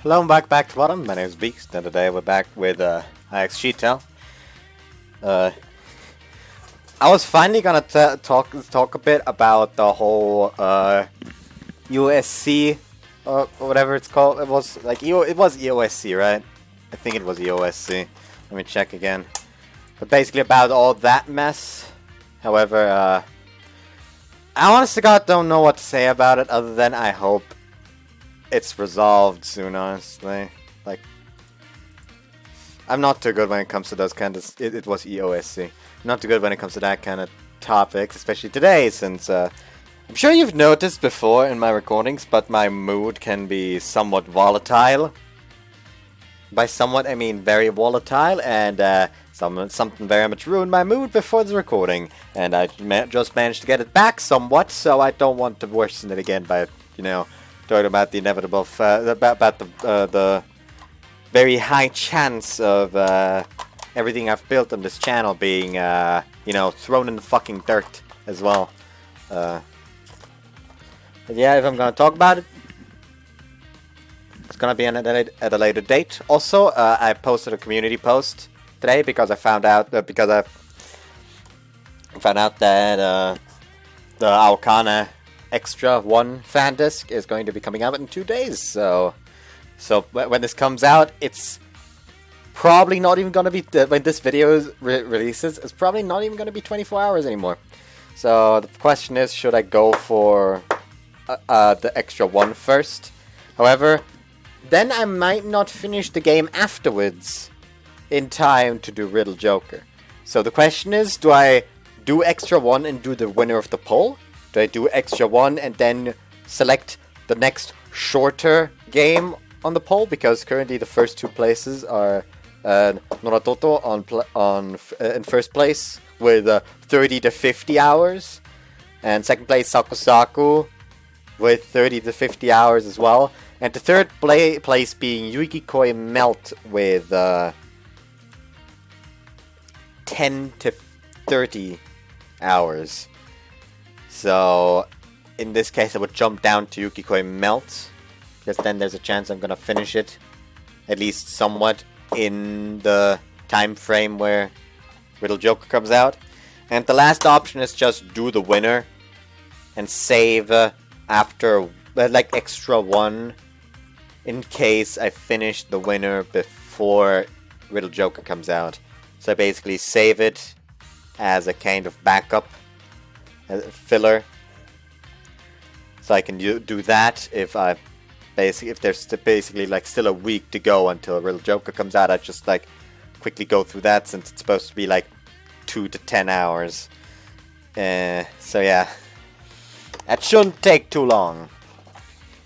Hello and back to bottom. My name is Beast, and today we're back with IxSHE. I was finally gonna talk a bit about the whole USC or whatever it's called. It was like it was EOSC, right? I think it was EOSC. Let me check again. But basically about all that mess. However, I honest to God don't know what to say about it other than I hope it's resolved soon, honestly. Like, I'm not too good when it comes to those kind of... It was EOSC. Not too good when it comes to that kind of topics, especially today, since I'm sure you've noticed before in my recordings, but my mood can be somewhat volatile. By somewhat, I mean very volatile, and something very much ruined my mood before the recording, and I just managed to get it back somewhat, so I don't want to worsen it again by, you know, talking about the inevitable, about the very high chance of everything I've built on this channel being, you know, thrown in the fucking dirt as well. But yeah, if I'm gonna talk about it, it's gonna be at a later date. Also, I posted a community post today because I found out that the Aokana Extra 1 fan disc is going to be coming out in 2 days. So when this comes out, it's probably not even gonna be when this video releases. It's probably not even gonna be 24 hours anymore. So the question is, should I go for the Extra 1 first? However, then I might not finish the game afterwards in time to do Riddle Joker. So the question is, do I do Extra 1 and do the winner of the poll? Do I do Extra 1 and then select the next shorter game on the poll? Because currently the first 2 places are Noratoto in first place with 30 to 50 hours. And second place Sakusaku with 30 to 50 hours as well. And the third place being Yuikikoi Melt with 10 to 30 hours. So, in this case I would jump down to Yukikoi Melt, because then there's a chance I'm gonna finish it, at least somewhat, in the time frame where Riddle Joker comes out. And the last option is just do the winner, and save after, like, Extra 1, in case I finish the winner before Riddle Joker comes out. So I basically save it as a kind of backup, filler, so I can do that if there's basically like still a week to go until Riddle Joker comes out. I just like quickly go through that since it's supposed to be like 2 to 10 hours. So yeah, that shouldn't take too long.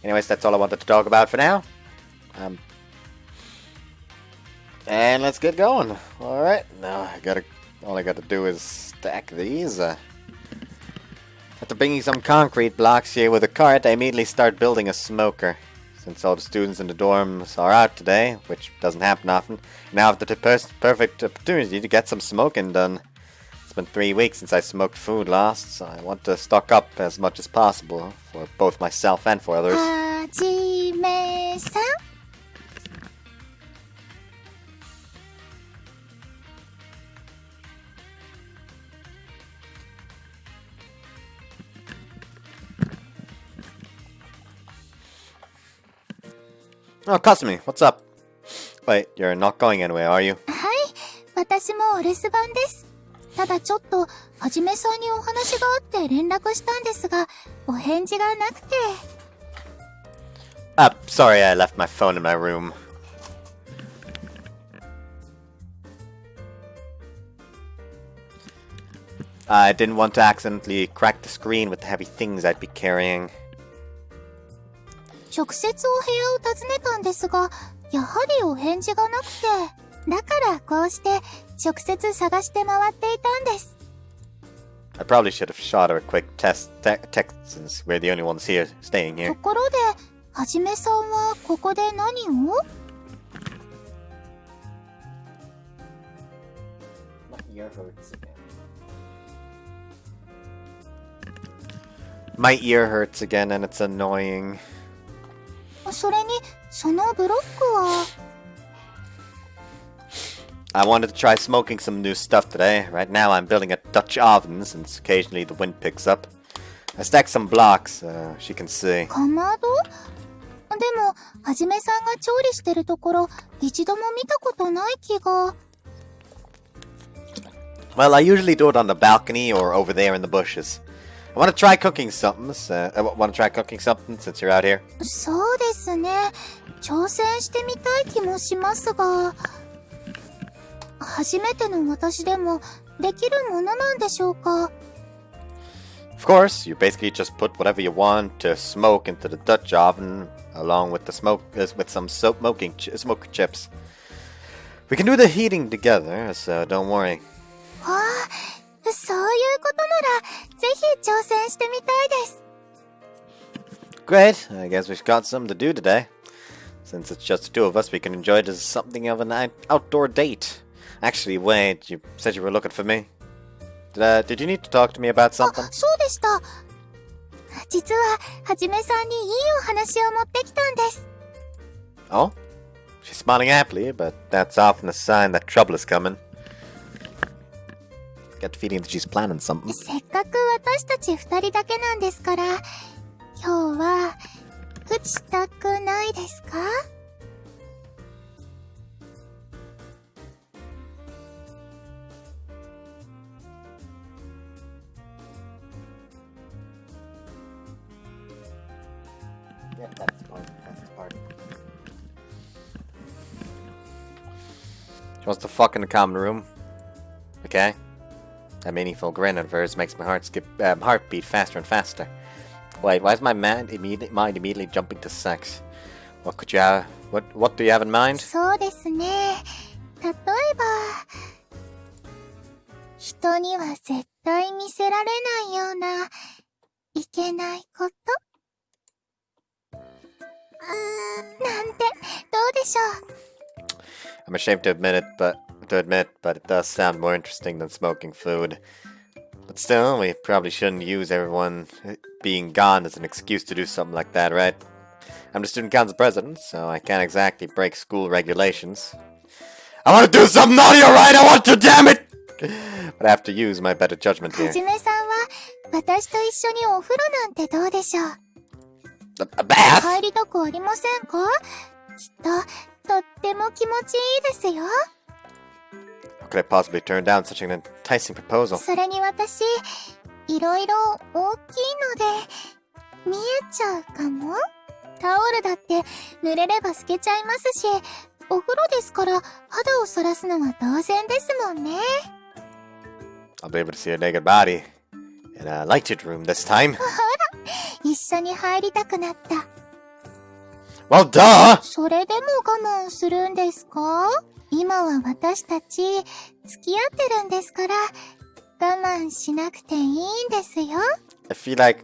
Anyways, that's all I wanted to talk about for now. And let's get going. All right, now all I gotta do is stack these. After bringing some concrete blocks here with a cart, I immediately start building a smoker. Since all the students in the dorms are out today, which doesn't happen often, now I have the perfect opportunity to get some smoking done. It's been 3 weeks since I smoked food last, so I want to stock up as much as possible for both myself and for others. Hajime-san? Oh, Kasumi, what's up? Wait, you're not going anywhere, are you? はい、私もお留守番です。ただちょっと、はじめさんにお話があって連絡したんですが、お返事がなくて。Sorry, I left my phone in my room. I didn't want to accidentally crack the screen with the heavy things I'd be carrying. 直接お部屋を訪ねたんですが、やはりお返事がなくて、だからこうして直接探して回っていたんです。I probably should have shot her a quick text since we're the only ones here staying here. ところで、はじめさんはここで何を？ My ear hurts again and it's annoying. そそれに、そのブロックは... I wanted to try smoking some new stuff today. Right now I'm building a Dutch oven since occasionally the wind picks up. I stacked some blocks, as you can see. かまど？でも、はじめさんが調理してるところ、一度も見たことない気が。Well, I usually do it on the balcony or over there in the bushes. I want to try cooking something. Since you're out here. そうですね。挑戦してみたい気もしますが、初めての私でもできるものなんでしょうか? Of course, you basically just put whatever you want to smoke into the Dutch oven, along with the with some smoker chips. We can do the heating together, so don't worry. ああ、そういうことなら、ぜひ挑戦してみたいです。Great, I guess we've got something to do today. Since it's just the two of us, we can enjoy it as something of an outdoor date. Actually, wait, you said you were looking for me. Did you need to talk to me about something? あ、そうでした。実は、はじめさんにいいお話を持ってきたんです。Oh? She's smiling happily, but that's often a sign that trouble is coming. Get the feeling that she's planning something. せっかく私たち二人だけなんですから、今日は、打ちたくないですか? Yeah, that's part. She wants to fuck in the common room. Okay? That meaningful grin of hers makes my heartbeat faster and faster. Wait, why is my mind immediately jumping to sex? What do you have in mind? そうですね。例えば、人には絶対見せられないような、いけないこと。なんて、どうでしょう? I'm ashamed to admit, but it does sound more interesting than smoking food. But still, we probably shouldn't use everyone being gone as an excuse to do something like that, right? I'm the student council president, so I can't exactly break school regulations. I want to do something naughty, alright? I want to, damn it! But I have to use my better judgment here. はじめさんは、私と一緒にお風呂なんてどうでしょう? A bath? 入りたくありませんか? きっと、とっても気持ちいいですよ。How could I possibly turn down such an enticing proposal? それに私、いろいろ大きいので、見えちゃうかも？タオルだって濡れれば透けちゃいますし、お風呂ですから肌を晒すのは当然ですもんね。I'll be able to see a naked body in a lighted room this time. ほら、一緒に入りたくなった。Well, duh! それでも我慢するんですか？今は私たち付き合ってるんですから、我慢しなくていいんですよ。I feel like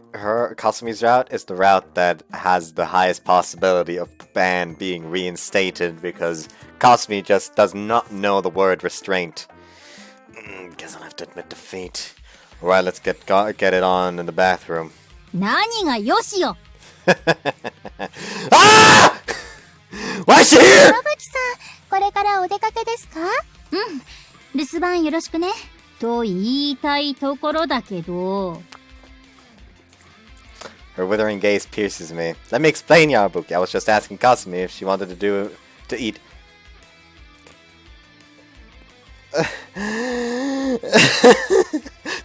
Kasumi's route is the route that has the highest possibility of the ban being reinstated because Kasumi just does not know the word restraint. Guess I'll have to admit defeat. Alright, let's get it on in the bathroom. 何がよしよ! Ah! Why is she here? 山崎さん、これからお出かけですか? 留守番よろしくね。と言いたいところだけど。Her withering gaze pierces me. Let me explain, Yarabuki. I was just asking Kasumi if she wanted to eat.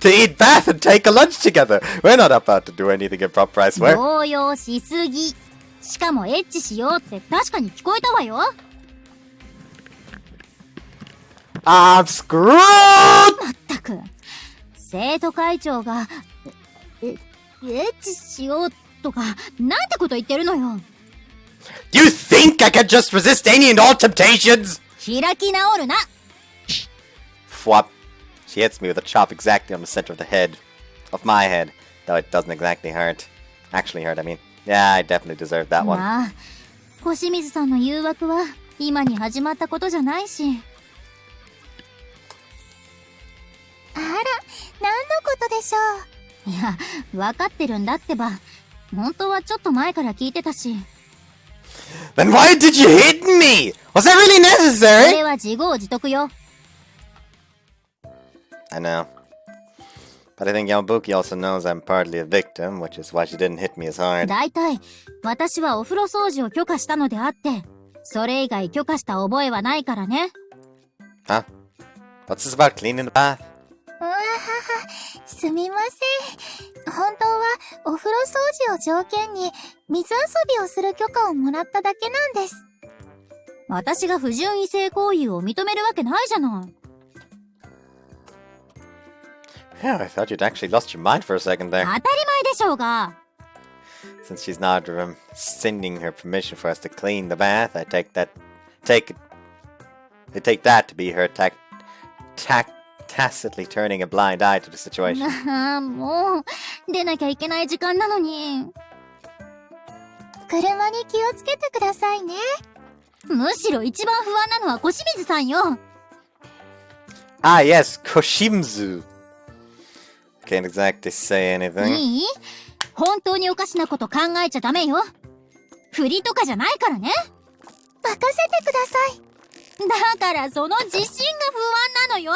To eat bath and take a lunch together. We're not about to do anything improper, I swear. 動揺しすぎ。しかもエッチしようって確かに聞こえたわよ。I'm screwed! まったく。生徒会長が、エッチしようとか、なんてこと言ってるのよ。You think I can just resist any and all temptations? 開き直るな。Fwap. She hits me with a chop exactly on the center of the head. Of my head. Though it doesn't exactly hurt. Actually hurt, I mean. Yeah, I definitely deserved that one. まあ、小清水さんの誘惑は今に始まったことじゃないし。あら、何のことでしょう? いや、わかってるんだってば。本当はちょっと前から聞いてたし。Then why did you hit me? Was that really そ necessary? れは自業自得よ。 I know. But I think Yabuki also knows I'm partly a victim, which is why she didn't hit me as hard. だいたい、私はお風呂掃除を許可したのであって、それ以外許可した覚えはないからね。Huh? What's this about cleaning the bath? うわはは、すみません。本当はお風呂掃除を条件に水遊びをする許可をもらっただけなんです。私が不純異性行為を認めるわけないじゃない。Yeah, I thought you'd actually lost your mind for a second 当た there. り前でしょうが。Since she's not rescinding her permission for us to clean the bath, I take that to be her tacitly turning a blind eye to the situation. ああ、もう、出なきゃいけない時間なのに。車に気をつけてくださいね。むしろ一番不安なのは小清水さんよ。Ah, yes, Koshimzu. Can't exactly say anything. いい？本当におかしなこと考えちゃダメよ。振りとかじゃないからね。任せてください。だからその自信が不安なのよ。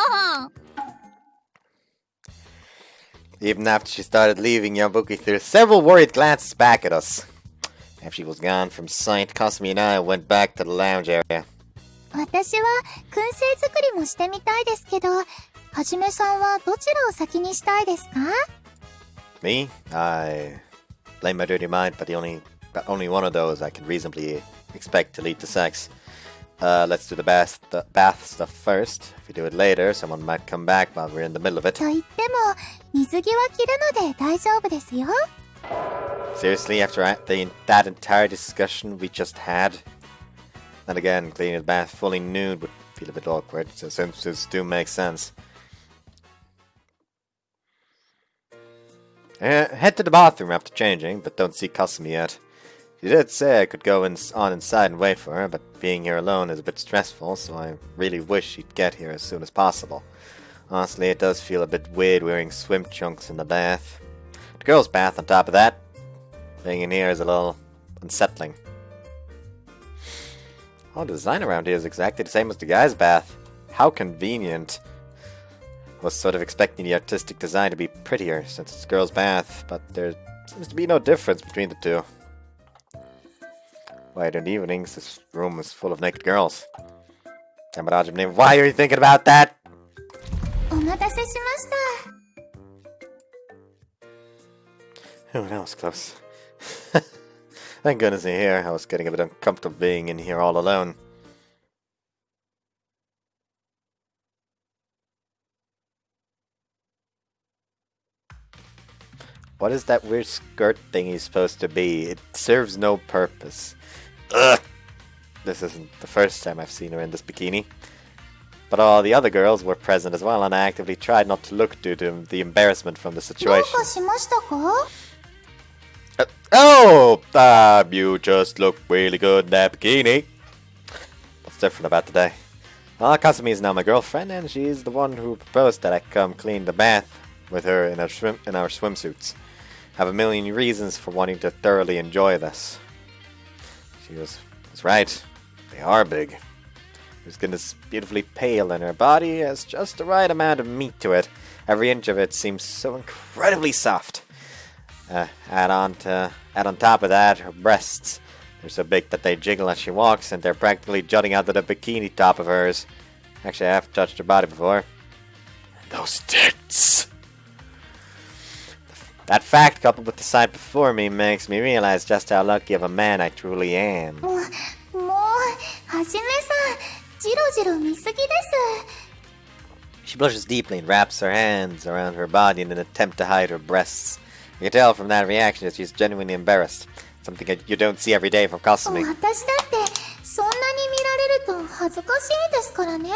Even after she started leaving, Yabuki threw several worried glances back at us. After she was gone from sight, Kasumi and I went back to the lounge area. 私は燻製作りもしてみたいですけど、はじめさんはどちらを先にしたいですか？ Me? I blame my dirty mind, but only one of those I can reasonably expect to lead to sex. Let's do the bath stuff first. If we do it later, someone might come back while we're in the middle of it. と言っても、水着は着るので大丈夫ですよ。Seriously, after that entire discussion we just had? Then again, cleaning the bath fully nude would feel a bit awkward, so swimsuits do make sense. Head to the bathroom after changing, but don't see Kasumi yet. She did say I could go on inside and wait for her, but being here alone is a bit stressful, so I really wish she'd get here as soon as possible. Honestly, it does feel a bit weird wearing swim trunks in the bath. The girls' bath on top of that. Being in here is a little unsettling. Oh, the design around here is exactly the same as the guys' bath. How convenient. I was sort of expecting the artistic design to be prettier since it's a girls' bath, but there seems to be no difference between the two. Why, in the evenings, this room is full of naked girls. Why are you thinking about that? お待たせしました。Oh, that was close. Thank goodness you're here. I was getting a bit uncomfortable being in here all alone. What is that weird skirt thingy supposed to be? It serves no purpose. Ugh! This isn't the first time I've seen her in this bikini. But all the other girls were present as well, and I actively tried not to look due to the embarrassment from the どう situation. かしましたか？ You just look really good in that bikini. What's different about today? Well, Kasumi is now my girlfriend, and she's the one who proposed that I come clean the bath with her in our swimsuits. I have a million reasons for wanting to thoroughly enjoy this. She was right. They are big. Her skin is beautifully pale, and her body has just the right amount of meat to it. Every inch of it seems so incredibly soft. Add on top of that, her breasts. They're so big that they jiggle as she walks, and they're practically jutting out of the bikini top of hers. Actually, I have touched her body before. And those tits! That fact, coupled with the sight before me, makes me realize just how lucky of a man I truly am. もう、はじめさん、ジロジロ見すぎです。 She blushes deeply and wraps her hands around her body in an attempt to hide her breasts. You can tell from that reaction that she's genuinely embarrassed. Something that you don't see every day from Kasumi. 私だってそんなに見られると恥ずかしいですからね。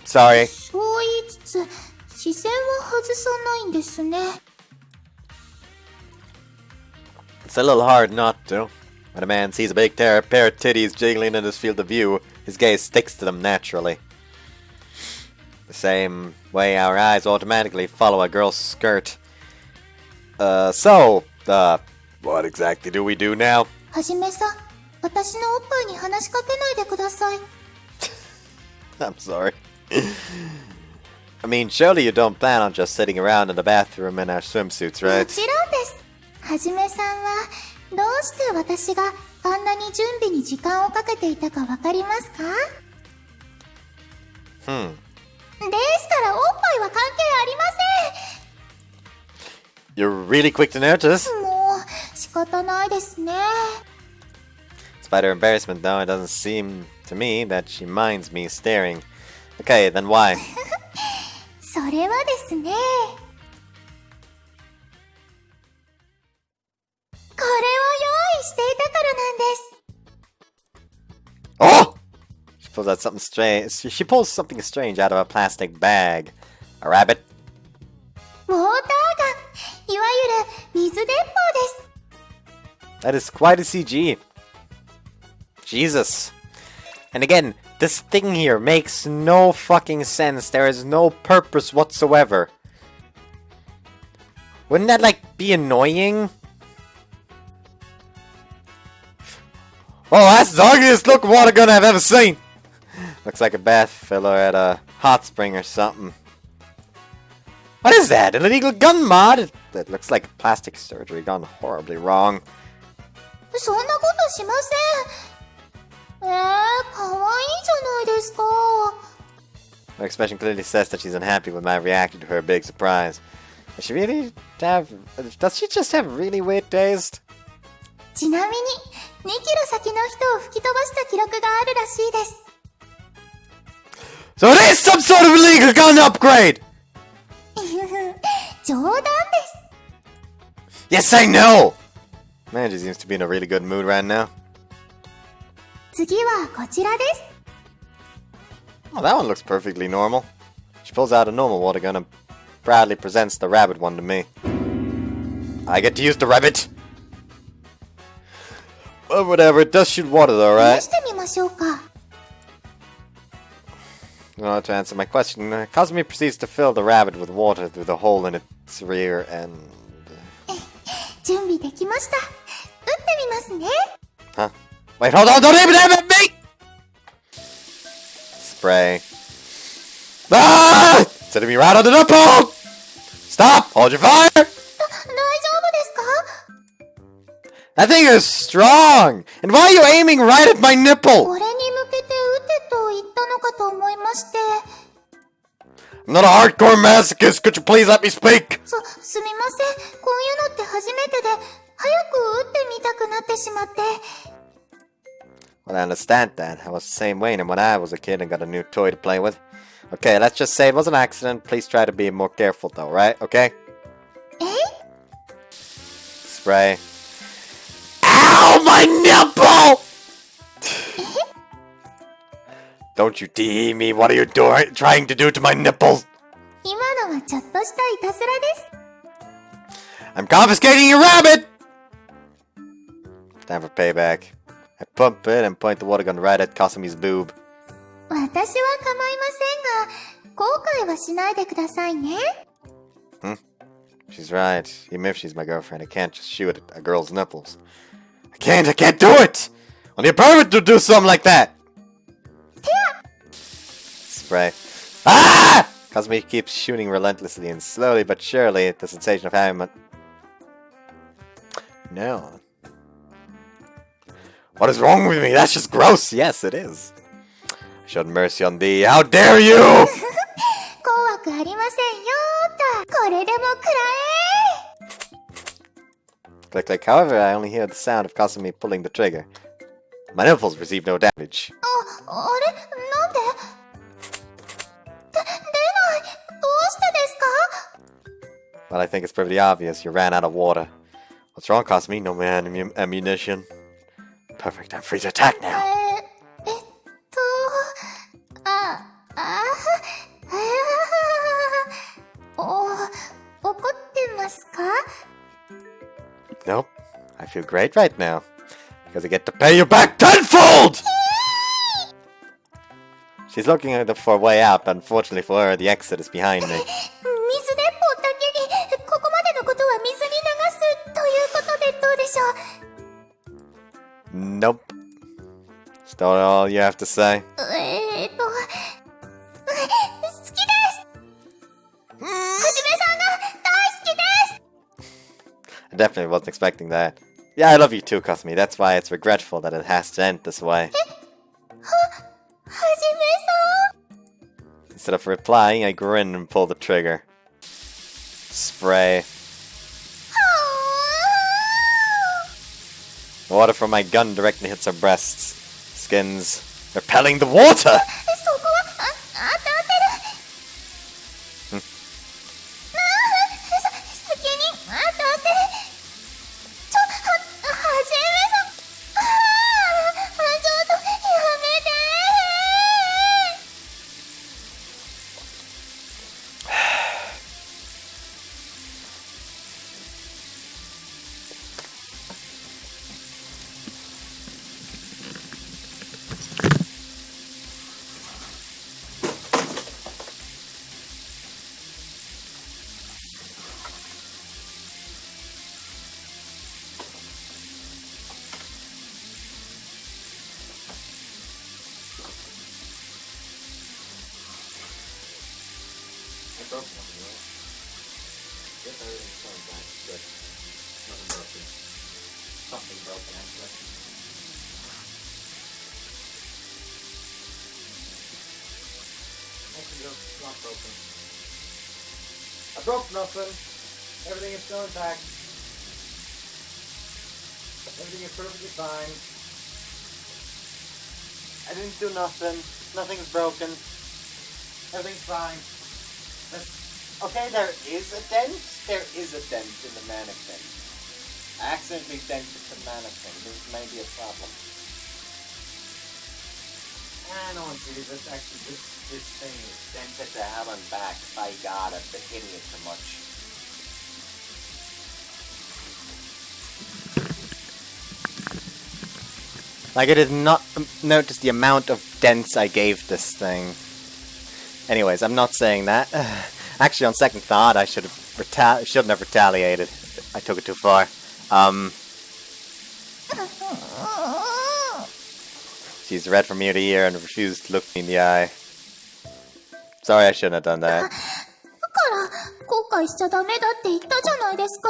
Sorry. そう言いつつ視線は外さないんですね。 It's a little hard not to. When a man sees a big pair of titties jiggling in his field of view, his gaze sticks to them naturally. The same way our eyes automatically follow a girl's skirt. What exactly do we do now? はじめさん、私のおっぱいに話しかけないでください。I'm sorry. I mean, surely you don't plan on just sitting around in the bathroom in our swimsuits, も right? ちろんです。はじめさんは、どうして私があんなに準備に時間をかけていたかわかりますか？でしたらおっぱいは関係ありま You're really quick to notice. せん。もう、仕方ないですね。Despite her embarrassment, though, it doesn't seem to me that she minds me staring. Okay, then why? それはですね。これを用意していたからなんです。 Oh! She pulls out something strange. She pulls something strange out of a plastic bag. A rabbit? ウォーターガン、いわゆる水鉄砲です。 That is quite a CG. Jesus. And again, this thing here makes no fucking sense. There is no purpose whatsoever. Wouldn't that, like, be annoying? Oh, that's the ugliest looking water gun I've ever seen! Looks like a bath filler at a hot spring or something. What is that? An illegal gun mod? That looks like plastic surgery gone horribly wrong. そんなことしません。かわいいじゃないですか。 Her expression clearly says that she's unhappy with my reaction to her big surprise. Does she really have... Does she just have really weird taste? ちなみに、2キロ先の人を吹き飛ばした記録があるらしいです。 So it is some sort of illegal gun upgrade! 冗談です。 Yes, I know! Man, she seems to be in a really good mood right now. 次はこちらです。 Oh, that one looks perfectly normal. She pulls out a normal water gun and proudly presents the rabbit one to me. I get to use the rabbit! Well, whatever, it does shoot water though, 試 right? してみましょうか。 Well, to answer my question, Kasumi proceeds to fill the rabbit with water through the hole in its rear end. 準備できました。撃ってみますね。 Huh? Wait, hold on, don't even aim at me! Spray. Ah! Sending me right on the nipple! Stop! Hold your fire! 大丈夫ですか？ That thing is strong! And why are you aiming right at my nipple? これに向けて撃てと言ったのかと思いまして。 I'm not a hardcore masochist, could you please let me speak? すみません。こういうのって初めてで、早く撃ってみたくなってしまって。 Well, I understand that. I was the same way when I was a kid and got a new toy to play with. Okay, let's just say it was an accident. Please try to be more careful though, right? Okay? え？ Spray. Ow, my nipple! Don't you DE me. What are you trying to do to my nipples? 今のはちょっとしたいたずらです。 I'm confiscating your rabbit! Time for payback. I pump it and point the water gun right at Kasumi's boob. 私は構いませんが、後悔はしないでくださいね。 She's right. Even if she's my girlfriend, I can't just shoot at a girl's nipples. I can't do it! Only a pervert would do something like that! Spray. Ah! Kasumi keeps shooting relentlessly and slowly but surely the sensation of having a... No. What is wrong with me? That's just gross! Yes, it is. I showed mercy on thee. How dare you! 怖くありませんよーと。これでも食らえ。 Click, click. However, I only hear the sound of Kasumi pulling the trigger. My nipples receive no damage. あれなんで？出ない。どうしてですか？ Well, I think it's pretty obvious. You ran out of water. What's wrong, Kasumi? No more ammunition. Perfect. I'm free to attack now. 怒ってますか？ Nope. I feel great right now. Because I get to pay you back tenfold! She's looking for a way out, but unfortunately for her, the exit is behind me. 水鉄砲だけに、ここまでのことは水に流すということでどうでしょう？ Nope. Is that all you have to say? 好きですはじめさんが大好きです I definitely wasn't expecting that. Yeah, I love you too, Kasumi. That's why it's regretful that it has to end this way. はじめさん Instead of replying, I grin and pull the trigger. Spray. Water from my gun directly hits her breasts. Skins repelling the water! そこは当たってる先に当たってはじめさんちょっとやめて Something broken, actually. It's not broken. I broke nothing. Everything is still intact. Everything is perfectly fine. I didn't do nothing. Nothing's broken. Everything's fine. Okay, there is a dent. There is a dent in the mannequin. I accidentally dented the mannequin. This may be a problem. No one sees it. Actually, this thing is dented to hell and back. By God, I've been hitting it too much. Like, I did not notice the amount of dents I gave this thing. Anyways, I'm not saying that. Actually, on second thought, I shouldn't have retaliated. I took it too far. She's red from ear to ear and refused to look me in the eye. Sorry, I shouldn't have done that. だから後悔しちゃダメだって言ったじゃないですか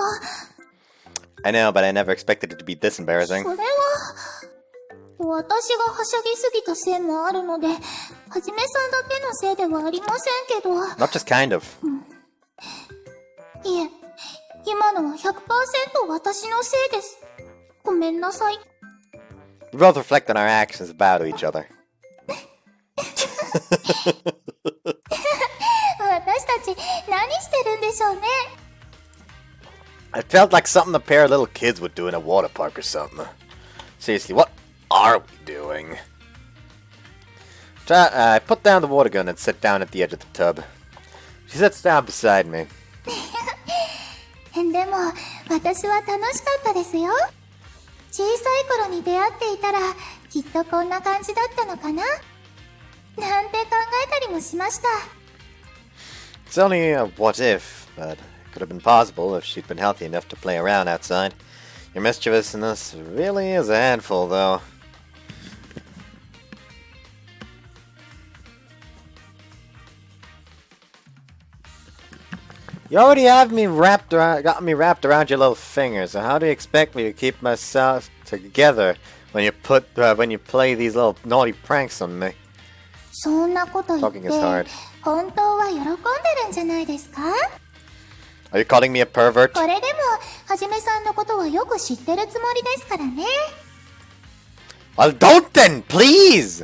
I know, but I never expected it to be this embarrassing. それは私がはしゃぎすぎたせいもあるのではじめさんだけのせいではありませんけど Not just kind of. いえ今のは 100% 私のせいですごめんなさい We both reflect on our actions about each other. 私たち何してるんでしょうね It felt like something a pair of little kids would do in a water park or something. Seriously, what are we doing? I put down the water gun and sat down at the edge of the tub. She sits down beside me. でも私は楽しかったですよ小さい頃に出会っていたらきっとこんな感じだったのかななんて考えたりもしました It's only a what if, but it could have been possible if she'd been healthy enough to play around outside. Your mischievousness really is a handful, though. You already have me got me wrapped around your little finger, so how do you expect me to keep myself together when you play these little naughty pranks on me? そんなこと言って Talking is hard. 本当は喜んでるんじゃないですか Are you calling me a pervert? これでもはじめさんのことはよく知ってるつもりですからね Well, don't then, please!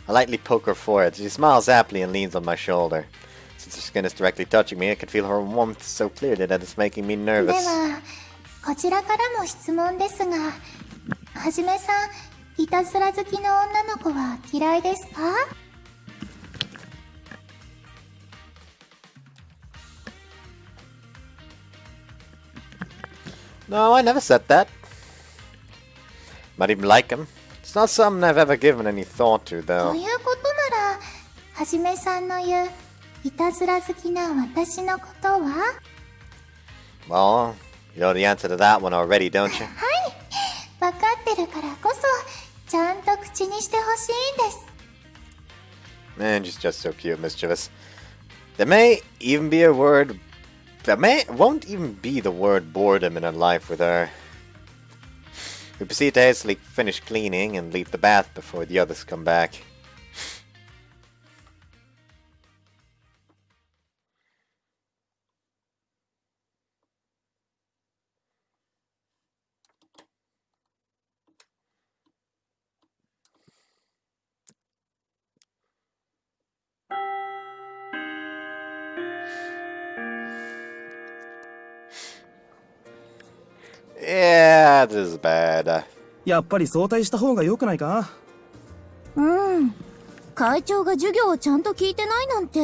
I lightly poke her forehead. She smiles happily and leans on my shoulder. Since her skin is directly touching me, I can feel her warmth so clearly that it's making me で nervous. はこちらからも質問ですがはじめさんいたずら好きの女の子は嫌いですか No, I never said that. Might even like him. It's not something I've ever given any thought to, と though. いうことならはじめさんの言ういたずら好きな私のことは Well, you know the answer to that one already, don't you? はい分かってるからこそちゃんと口にしてほしいんです。 Man, she's just so cute, mischievous. There may even be a word... won't even be the word boredom in her life with her. We proceed to hastily finish cleaning and leave the bath before the others come back. Yeah, this is bad. やっぱり早退した方が良くないか？うん。会長が授業をちゃんと聞いてないなんて。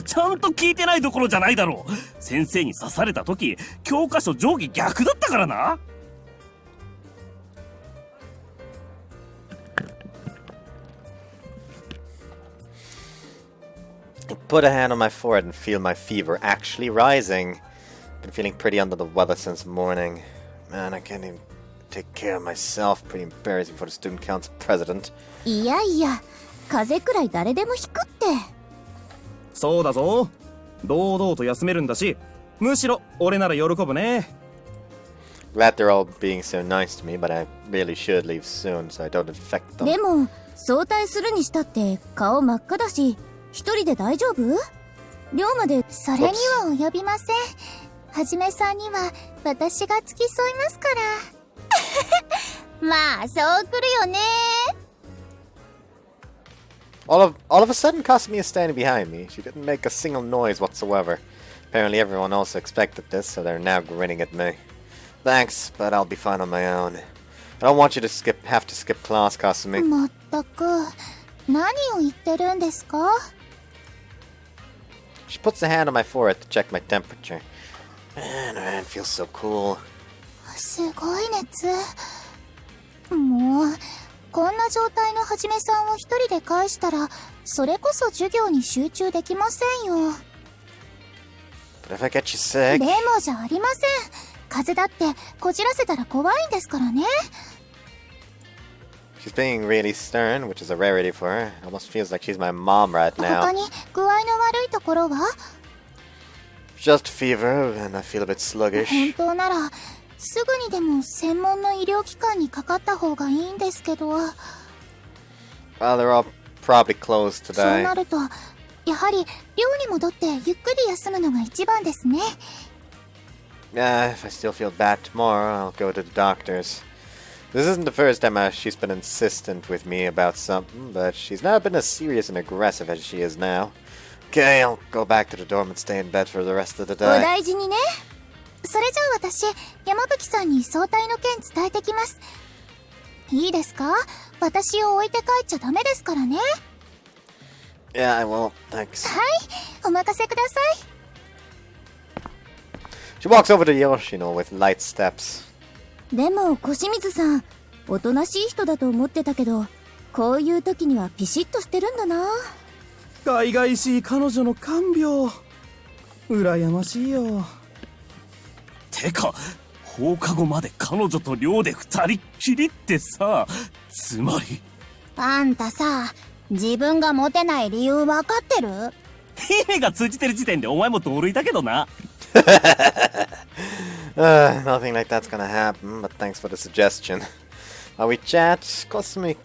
ちゃんと聞いてないどころじゃないだろう。先生に刺された時、教科書上下逆だったからな。Put a hand on my forehead and feel my fever actually rising. Been feeling pretty under the weather since morning. Man, I can't even take care of myself. Pretty embarrassing for the student council president. いやいや、風邪くらい誰でもひくって。そうだぞ。堂々と休めるんだし、むしろ俺なら喜ぶね。Glad they're all being so nice to me, but I really should leave soon so I don't infect them. でも、早退するにしたって顔真っ赤だし、一人で大丈夫？寮まで。それには及びません。はじめさんには私が付き添いますから。まあ、そう来るよね。All of a sudden, Kasumi is standing behind me. She didn't make a single noise whatsoever. Apparently everyone also expected this, so they're now grinning at me. Thanks, but I'll be fine on my own. I don't want you to have to skip class, Kasumi. まったく、何を言ってるんですか？ She puts a hand on my forehead to check my temperature. Man, it feels so cool. すごい熱。もう、こんな状態のはじめさんを一人で返したら、それこそ授業に集中できませんよ。But if I get you sick... でもじゃありません。風邪だってこじらせたら怖いんですからね。She's being really stern, which is a rarity for her. Almost feels like she's my mom right now. 他に具合の悪いところは？ Just fever, and I feel a bit sluggish. 本当ならすぐにでも専門の医療機関にかかった方がいいんですけど。Well, they're all probably closed そう today. なるとやはり寮に戻ってゆっくり休むのが一番ですね。If I still feel bad tomorrow, I'll go to the doctor's. This isn't the first time she's been insistent with me about something, but she's never been as serious and aggressive as she is now. Okay, I'll go back to the dorm and stay in bed for the rest of the お day. 大事にね。それじゃあ私、山吹さんに早退の件伝えてきます。いいですか？私を置いて帰っちゃダメですからね。Yeah, I will. Thanks. はい、お任せください。She walks over to Yoshino with light steps. でも小清水さん、おとなしい人だと思ってたけど、こういう時にはピシッとしてるんだな。海外しい彼女の看病、羨ましいよ。てか、放課後まで彼女と寮で二人っきりってさ、つまり。あんたさ、自分がモテない理由分かってる？意味が通じてる時点でお前も同類だけどな。Nothing like that's gonna happen, but thanks for the suggestion. While we chat, Kasumi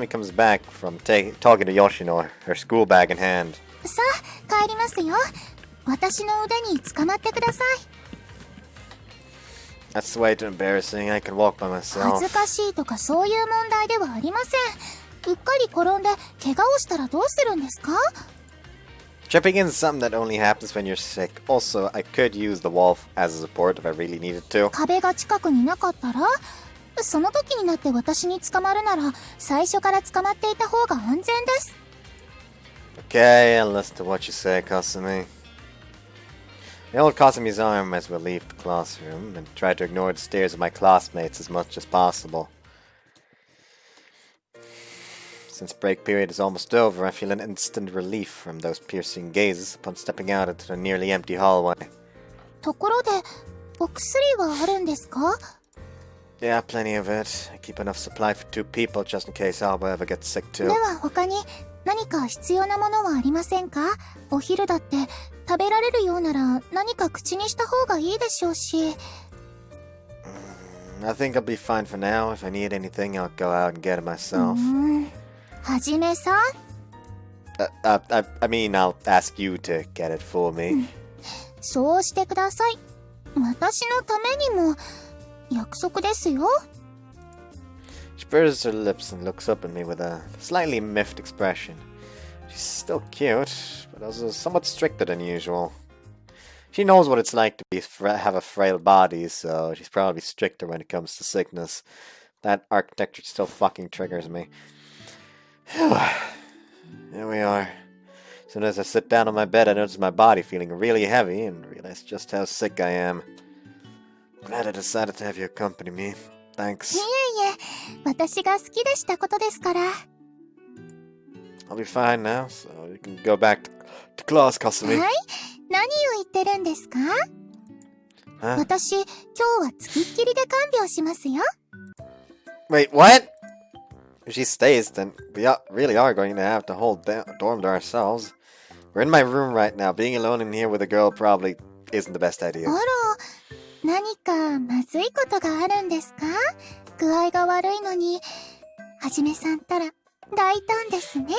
comes back from talking to Yoshino, her school bag in hand. さあ、帰りますよ。私の腕に捕まってください。That's way too embarrassing. I can walk by 恥 myself. ずかしいとかそういう問題ではありません。うっかり転んで怪我をしたらどうするんですか？ Tripping in is something that only happens when you're sick. Also, I could use the wall as a support if I really needed to. 壁が近くになかったら？その時になって私に捕まるなら、最初から捕まっていた方が安全です。Okay, I'll listen to what you say, Kasumi. I hold Kasumi's arm as we leave the classroom and try to ignore the stares of my classmates as much as possible. Since break period is almost over, I feel an instant relief from those piercing gazes upon stepping out into the nearly empty hallway. ところで、お薬はあるんですか？ Yeah, plenty of it. I keep enough supply for 2 people just in case Alba ever gets sick で too. は他に何か必要なものはありませんか？お昼だって食べられるようなら何か口にした方がいいでしょうし。I think I'll be fine for now. If I need anything, I'll go out and get it myself. はじめさん、 I mean, I'll ask you to get it for me. そうしてください。私のためにも約束ですよ。She purses her lips and looks up at me with a slightly miffed expression. She's still cute, but also somewhat stricter than usual. She knows what it's like to have a frail body, so she's probably stricter when it comes to sickness. That architecture still fucking triggers me. Here we are. As soon as I sit down on my bed, I notice my body feeling really heavy and realize just how sick I am. Glad I decided to have you accompany me. Thanks. いえいえ、私が好きでしたことですから。I'll be fine now, so you can go back to class, Kasumi. はい、何を言ってるんですか？ Huh? 私、今日はつきっきりで看病しますよ。 Wait, what? If she stays, then we really are going to have the whole dorm to ourselves. We're in my room right now. Being alone in here with a girl probably isn't the best あ idea. ら、何かまずいことがあるんですか？具合が悪いのに、はじめさんたら大胆ですね。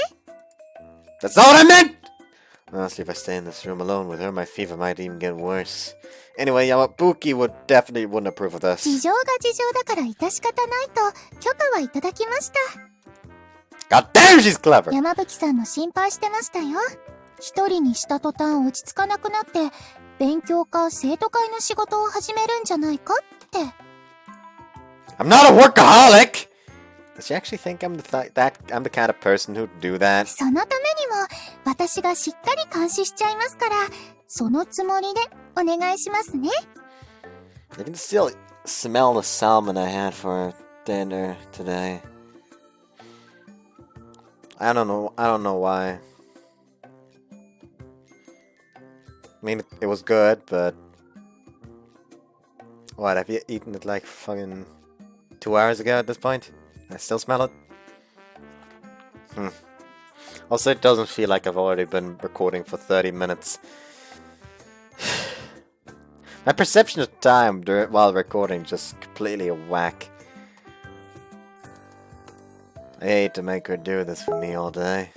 That's not what I meant! Honestly, if I stay in this room alone with her, my fever might even get worse. Anyway, Yamabuki wouldn't approve of 事 this. 情が事情だから致し方ないと許可はいただきました。 God damn, she's clever! 山吹さんも心配してましたよ。一人にした途端落ち着かなくなって、勉強か生徒会の仕事を始めるんじゃないかって。 I'm not a workaholic! Does she actually think I'm the kind of person who'd do that? そのためにも私がしっかり監視しちゃいますから、そのつもりでお願いしますね。 I can still smell the salmon I had for dinner today. I don't know why. I mean, it was good, but... What, have you eaten it like fucking 2 hours ago at this point? I still smell it? Also, it doesn't feel like I've already been recording for 30 minutes. My perception of time while recording just completely whack. I hate to make her do this for me all day.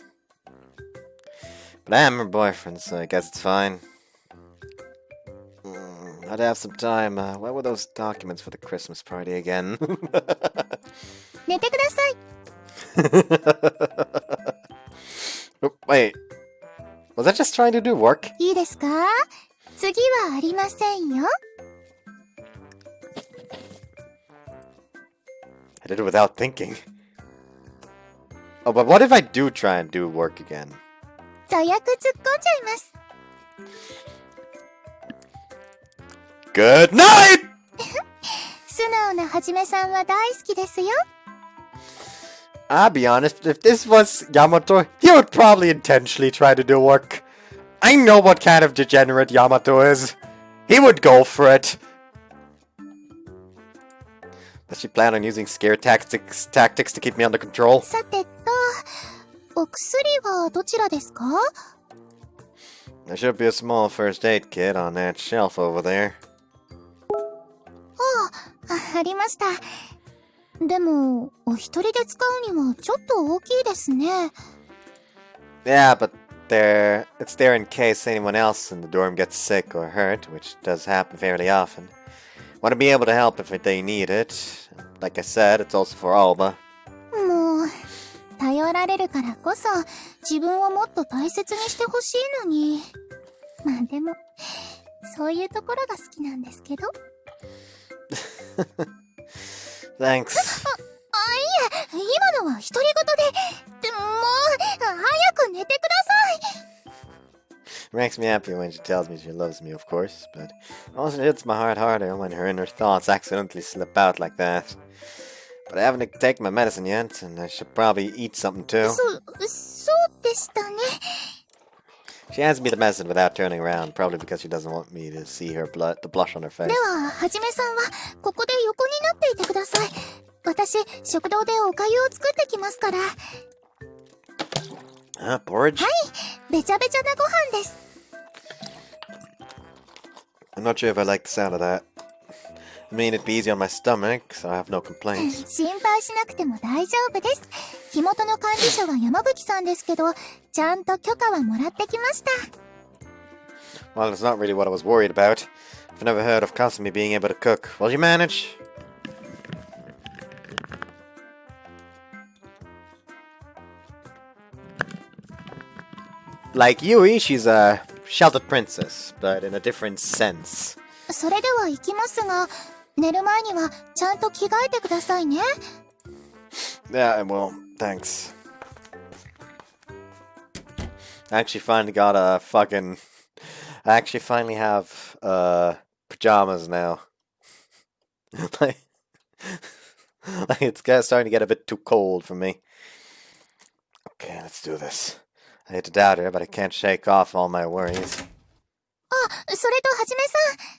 But I am her boyfriend, so I guess it's fine. I'd have some time. Where were those documents for the Christmas party again? 寝てください。 Oh, wait. Was I just trying to do work? いいですか？次はありませんよ。 I did it without thinking. Oh, but what if I do try and do work again? 座薬突っ込んじゃいます。 Good night! 素直なはじめさんは大好きですよ。 I'll be honest, if this was Yamato, he would probably intentionally try to do work. I know what kind of degenerate Yamato is. He would go for it. Does she plan on using scare tactics to keep me under control? さてと、お薬はどちらですか？ There should be a small first aid kit on that shelf over there. ありました。でも、お一人で使うにはちょっと大きいですね。 Yeah, but it's there in case anyone else in the dorm gets sick or hurt, which does happen fairly often. Want to be able to help if they need it. Like I said, it's also for Alba. もう、頼られるからこそ、自分をもっと大切にしてほしいのに。まあでも、そういうところが好きなんですけど。Thanks. いえ、今のは独り言で。でももう、早く寝てください。 It makes me happy when she tells me she loves me, of course, but it also hits my heart harder when her inner thoughts accidentally slip out like that. But I haven't taken my medicine yet, and I should probably eat something too. そうでしたね。She hands me the medicine without turning around, probably because she doesn't want me to see her the blush on her face. では、はじめさんは、ここで横になっていてください。私、食堂でお粥を作ってきますから。Porridge? はい、べちゃべちゃなご飯です。I'm not sure if I like the sound of that. I mean, it'd be easy on my stomach, so I have no complaints. 心配しなくても大丈夫です。火元の管理者は山吹さんですけど、ちゃんと許可はもらってきました。Well, it's not really what I was worried about. I've never heard of Kasumi being able to cook. Will you manage? Like Yui, she's a sheltered princess, but in a different sense. それでは行きますが、寝る前にはちゃんと着替えてくださいね。Yeah, I will. Thanks. I actually finally got a fucking... I actually finally have, pajamas now. like, it's starting to get a bit too cold for me. Okay, let's do this. I hate to doubt her, but I can't shake off all my worries. あ、それとはじめさん。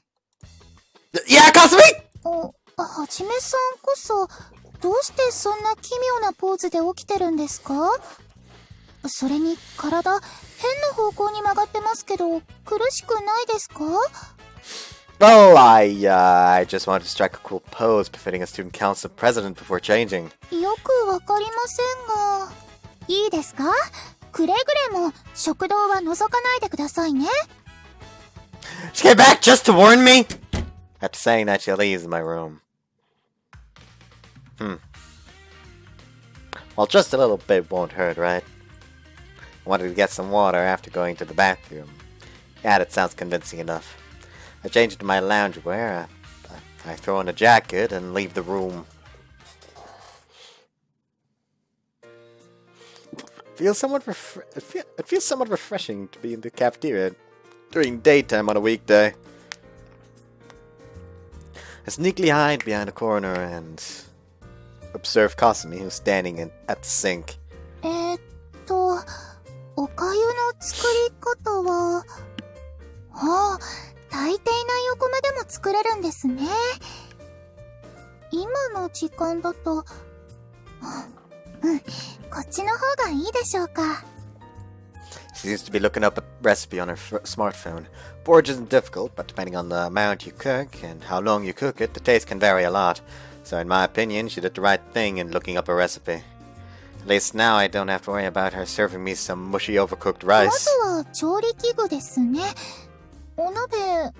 Yeah, Kasumi! はじめさんこそ、どうしてそんな奇妙なポーズで起きてるんですか？それに体、変な方向に曲がってますけど、苦しくないですか？ Oh, I just wanted to strike a cool pose befitting a student council president before changing. よくわかりませんが、いいですか？くれぐれも食堂は覗かないでくださいね。She came back just to warn me? After saying that, she leaves my room. Well, just a little bit won't hurt, right? I wanted to get some water after going to the bathroom. Yeah, that sounds convincing enough. I change into my loungewear, I throw on a jacket and leave the room. It feels somewhat refreshing to be in the cafeteria during daytime on a weekday. I sneakily hide behind a corner and observe Kasumi, who's standing at the sink. お粥の作り方は、大抵な横目でも作れるんですね。今の時間だと、こっちの方がいいでしょうか。She seems to be looking up a recipe on her smartphone. Porridge isn't difficult, but depending on the amount you cook and how long you cook it, the taste can vary a lot. So in my opinion, she did the right thing in looking up a recipe. At least now I don't have to worry about her serving me some mushy overcooked ま rice. ずは調理器具ですね。お鍋、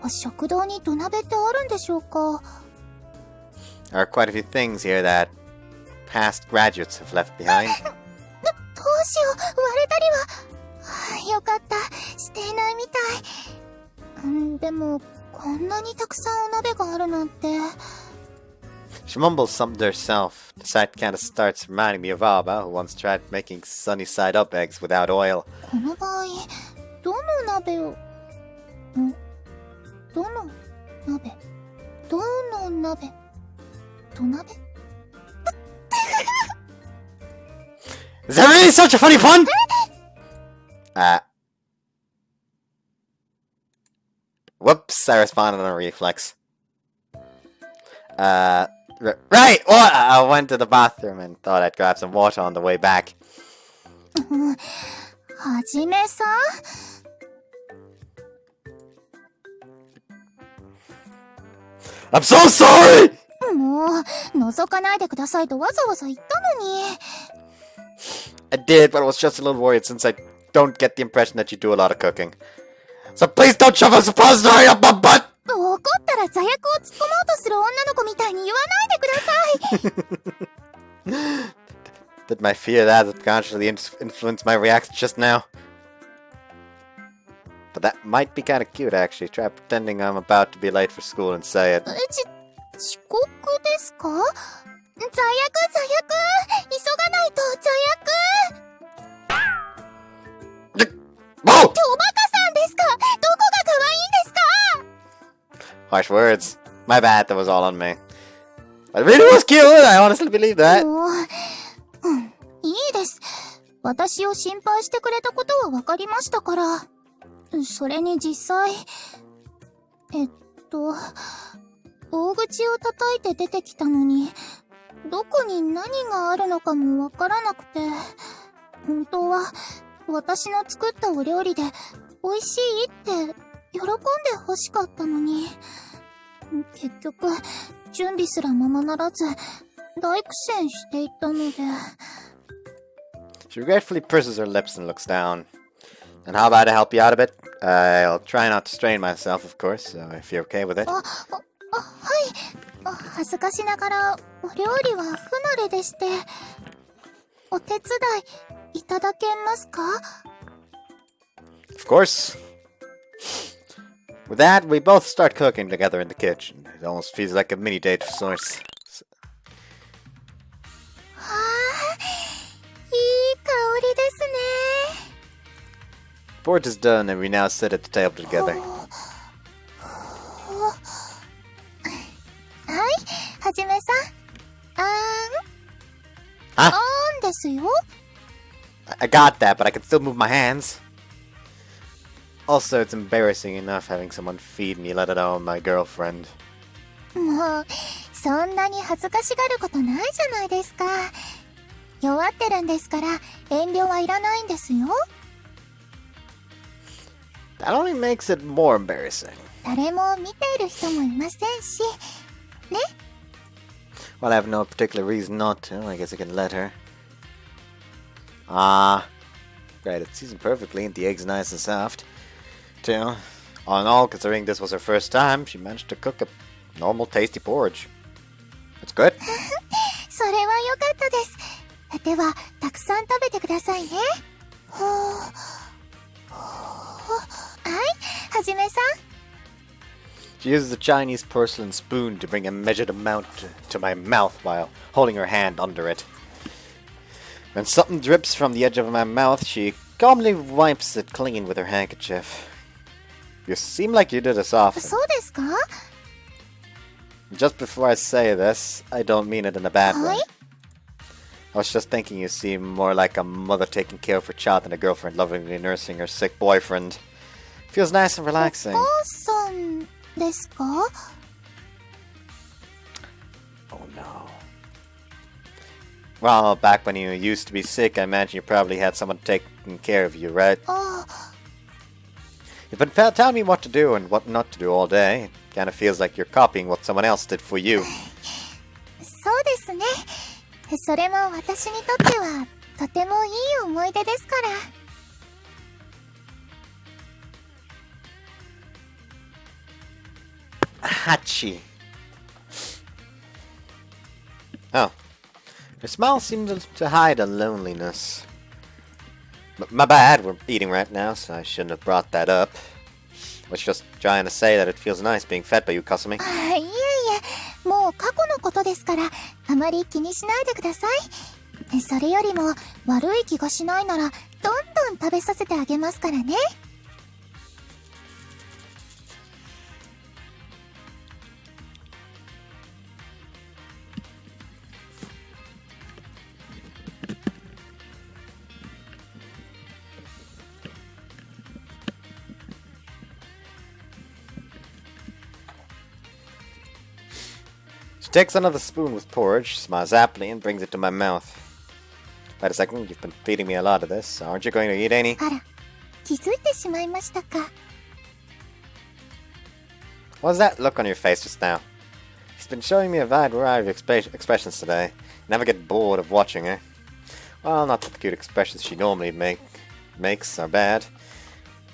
食堂に土鍋ってあるんでしょうか？ There are quite a few things here that past graduates have left behind. どうしよう、割れたりは。よかった、していないみたい。でも、こんなにたくさんお鍋があるなんて。She mumbles something to herself. The sight kind of starts reminding me of Aba, who once tried making sunny side up eggs without oil. この場合、どの鍋を、どの鍋、土鍋 Is that really such a funny pun? Whoops, I responded on a reflex. Right! What? I went to the bathroom and thought I'd grab some water on the way back. はじめさん？ I'm so sorry! もう、覗かないでくださいとわざわざ言ったのに。I did, but I was just a little worried since I don't get the impression that you do a lot of cooking. So please don't shove a suppository up my butt! 怒ったら座薬を突っ込もうとする女の子みたいに言わないでください。 Did my fear that subconsciously influence my reaction just now? But that might be kind of cute, actually. Try pretending I'm about to be late for school and say it. 遅刻ですか？座薬、急がないと座薬。Whoa! おバカさんですか？どこが可愛いんですか？ Harsh words. My bad, that was all on me. But it really was cute, I honestly believe that. もう、いいです。私を心配してくれたことはわかりましたから。それに実際、大口を叩いて出てきたのに、どこに何があるのかもわからなくて、本当は私の作ったお料理で美味しいって喜んで欲しかったのに、結局準備すらままならず大苦戦していたので。She regretfully purses her lips and looks down. And how about I help you out a bit? I'll try not to strain myself, of course, so if you're okay with it. はい。恥ずかしながらお料理は不慣れでして、お手伝いいただけますか？ Of course. With that, we both start cooking together in the kitchen. It almost feels like a mini date of sorts. はあ、いい香りですね。Porridge is done and we now sit at the table together. はい、はじめさん。Huh? ですよ。I got that, but I can still move my hands. Also, it's embarrassing enough having someone feed me, let alone my girlfriend. もう、そんなに恥ずかしがることないじゃないですか。弱ってるんですから、遠慮はいらないんですよ。That only makes it more embarrassing. 誰も見ている人もいませんし、ね? Well, I have no particular reason not to. I guess I can let her. Right, it's seasoned perfectly and the egg's nice and soft. Too. All in all, considering this was her first time, she managed to cook a normal tasty porridge. It's good. それは良かったです。では、たくさん食べてくださいね。はい、はじめさん。She uses a Chinese porcelain spoon to bring a measured amount to my mouth while holding her hand under it. When something drips from the edge of my mouth, she calmly wipes it clean with her handkerchief. You seem like you do this often. そうですか? Just before I say this, I don't mean it in a bad way. Hi? I was just thinking you seem more like a mother taking care of her child than a girlfriend lovingly nursing her sick boyfriend. Feels nice and relaxing. お母さんですか? Oh no. Well, back when you used to be sick, I imagine you probably had someone taking care of you, right? You've been telling me what to do and what not to do all day. It kind of feels like you're copying what someone else did for you. そうですね。それも私にとってはとてもいい思い出ですから。Hachi. Oh. Her smile seemed to hide a loneliness. My bad, we're eating right now, so I shouldn't have brought that up. I was just trying to say that it feels nice being fed by you, Kasumi. いえいえ、もう過去のことですから、あまり気にしないでください。それよりも、悪い気がしないなら、どんどん食べさせてあげますからね。She takes another spoon with porridge, smiles happily, and brings it to my mouth. Wait a second, you've been feeding me a lot of this. Aren't you going to eat any? あら、気づいてしまいましたか。What was that look on your face just now? She's been showing me a wide variety of expressions today. Never get bored of watching her. Well, not that the cute expressions she normally makes are bad.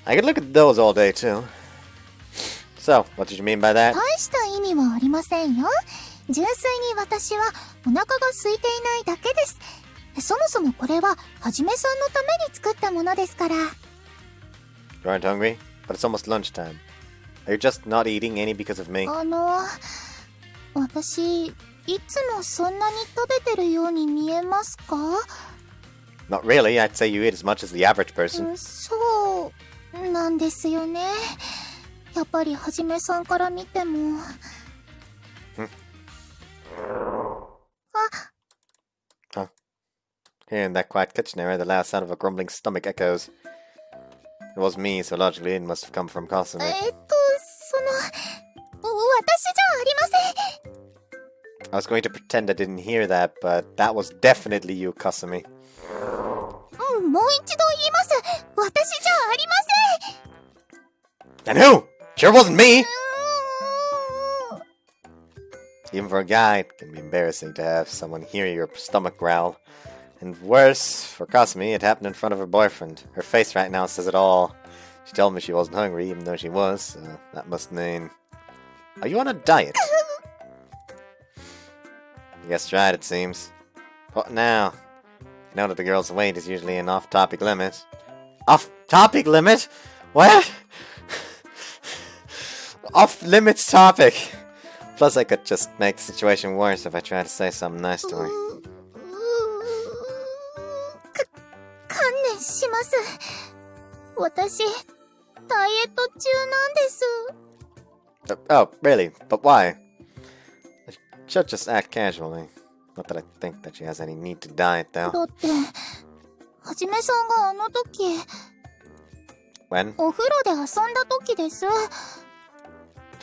I could look at those all day too. So, what did you mean by that? 大した意味はありませんよ。純粋に私はお腹が空いていないだけです。そもそもこれははじめさんのために作ったものですから。You aren't hungry? But it's almost lunchtime. Are you just not eating any because of me? 私、いつもそんなに食べてるように見えますか? Not really. I'd say you eat as much as the average person. そうなんですよね。やっぱりはじめさんから見ても。Here in that quiet kitchen area, the loud sound of a grumbling stomach echoes. It was me, so logically it must have come from Kasumi. 私じゃありません。 I was going to pretend I didn't hear that, but that was definitely you, Kasumi. もう一度言います。私じゃありません。 And who? Sure wasn't me! Even for a guy, it can be embarrassing to have someone hear your stomach growl. And worse, for Kasumi, it happened in front of her boyfriend. Her face right now says it all. She told me she wasn't hungry, even though she was, so that must mean... Are you on a diet? You guessed right, it seems. What now? You know that the girl's weight is usually an off-topic limit. Off-topic limit? What? Off-limits topic! Plus, I could just make the situation worse if I tried to say something nice to her. 観念します。私、ダイエット中なんです。 Oh, really? But why? I should just act casually. Not that I think that she has any need to diet, though. だって、はじめさんがあの時、 When? お風呂で遊んだ時です。 To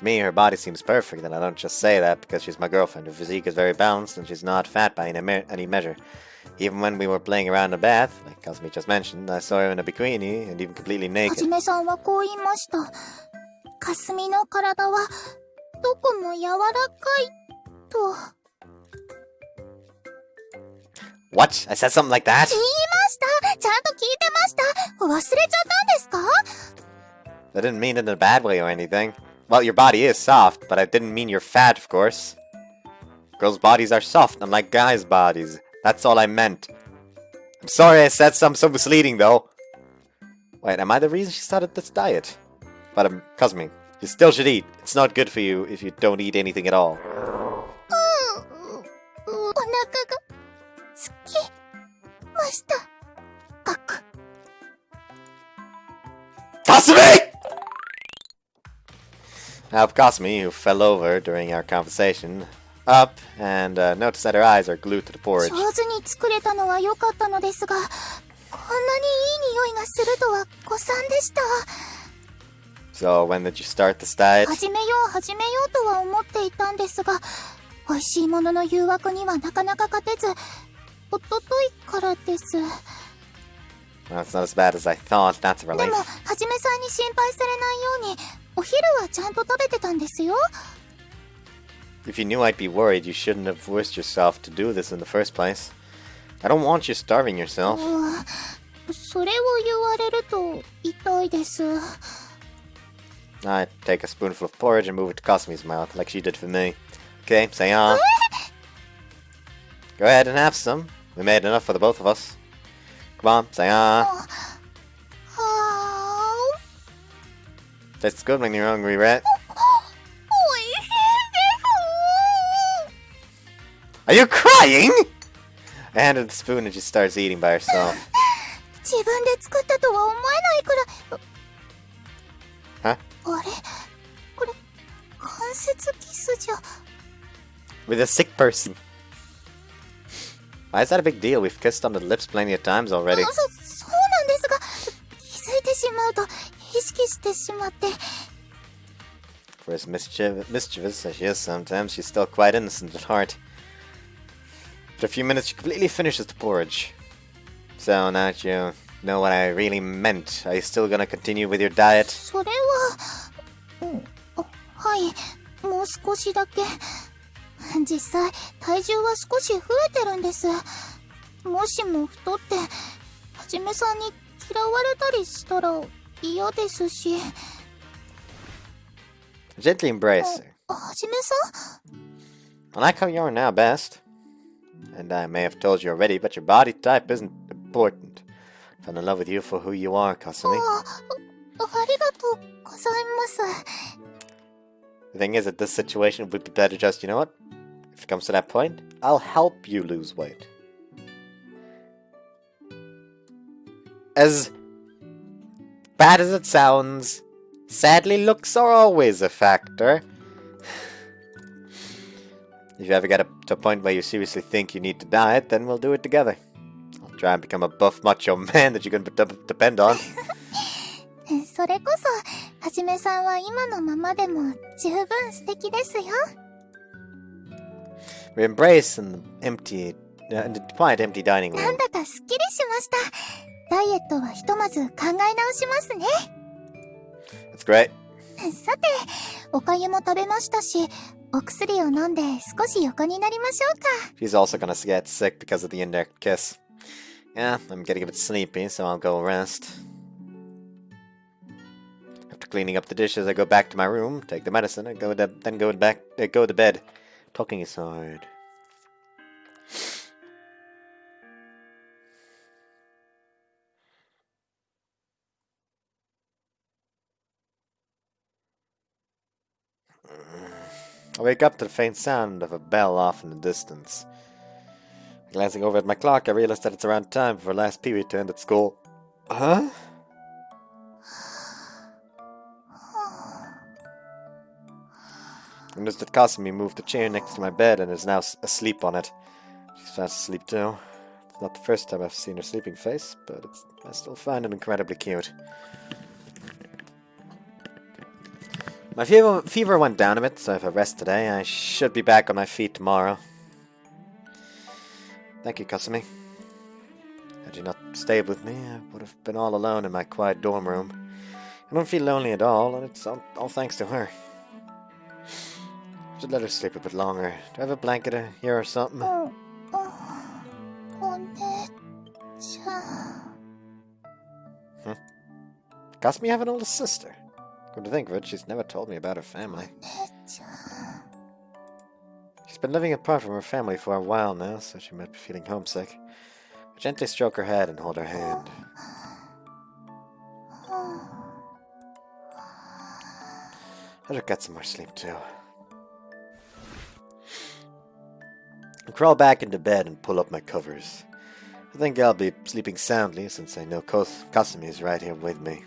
me, her body seems perfect, and I don't just say that because she's my girlfriend. Her physique is very balanced, and she's not fat by any measure. Even when we were playing around in the bath, like Kasumi just mentioned, I saw her in a bikini, and even completely は naked. じめさんはこう言いました。かすみの体は、どこも柔らかい、と。 What? I said something like that? 言いました。ちゃんと聞いてました。忘れちゃったんですか？ I didn't mean it in a bad way or anything. Well, your body is soft, but I didn't mean you're fat, of course. Girls' bodies are soft, unlike guys' bodies. That's all I meant. I'm sorry I said something so misleading, though. Wait, am I the reason she started this diet? But, Kasumi, you still should eat. It's not good for you if you don't eat anything at all. お腹が、すきました。かく。 Kasumi! Now, Kasumi, who fell over during our conversation, up and noticed that her eyes are glued to the porridge. 上手に作れたのは良かったのですが、こんなにいい匂いがするとは誤算でした。 So, when did you start this diet? 始めようとは思っていたんですが、美味しいものの誘惑にはなかなか勝てず、おとといからです。 Well, it's not as bad as I thought. That's a で relief. も、はじめさんに心配されないように、お昼はちゃんと食べてたんですよ。 If you knew I'd be worried, you shouldn't have forced yourself to do this in the first place. I don't want you starving yourself. それを言われると痛いです。 I take a spoonful of porridge and move it to Kasumi's mouth, like she did for me. Okay, say on. Go ahead and have some. We made enough for the both of us. Come on, say on. はー。 Tastes good when you're hungry, right? おいしいです。 Are you crying? I handed the spoon and she starts eating by herself. 自分で作ったとは思えないくらい。 Huh? あれこれ、関節キスじゃ。 With a sick person. Why is that a big deal? We've kissed on the lips plenty of times already. そうなんですが、気づいてしまうと意識してしまって。 For as mischievous as she is sometimes, she's still quite innocent at heart. After a few minutes, she completely finishes the porridge. So now that you know what I really meant, are you still gonna continue with your diet? それは、はい、もう少しだけ。実際、体重は少し増えてるんです。もしも太って、はじめさんに嫌われたりしたら嫌ですし。 Gently embrace her. はじめさん I like how you are now, best. And I may have told you already, but your body type isn't important. I fell in love with you for who you are, Kasumi. ありがとうございます。 The thing is, that this situation would be better just, you know what? If it comes to that point, I'll help you lose weight. As bad as it sounds, sadly looks are always a factor. If you ever get to a point where you seriously think you need to diet, then we'll do it together. I'll Try and become a buff macho man that you can depend on. それこそ、はじめさんは今のままでも十分素敵ですよ。We embrace in the quiet empty dining なん room. だかすっきりしました。ダイエットはひとまず考え直しますね。That's great. さて、お粥も食べましたし、お薬を飲んで少し横になりましょうか。She's also gonna get sick because of the indirect kiss. Yeah, I'm getting a bit sleepy, so I'll go rest. After cleaning up the dishes, I go back to my room, take the medicine, and go to bed. Talking is hard. I wake up to the faint sound of a bell off in the distance. Glancing over at my clock, I realize that it's around time for last period to end at school. Huh? I noticed that Kasumi moved the chair next to my bed and is now asleep on it. She's fast asleep too. It's not the first time I've seen her sleeping face, but I still find it incredibly cute. My fever went down a bit, so if I rest today, I should be back on my feet tomorrow. Thank you, Kasumi. Had you not stayed with me, I would have been all alone in my quiet dorm room. I don't feel lonely at all, and it's all thanks to her. I should let her sleep a bit longer. Do I have a blanket here or something? お姉ちゃん。 Kasumi have an older sister. Come to think of it, she's never told me about her family. 姉ちゃん。 She's been living apart from her family for a while now, so she might be feeling homesick. I gently stroke her head and hold her hand. I should get some more sleep too. I crawl back into bed and pull up my covers. I think I'll be sleeping soundly since I know Kasumi is right here with me.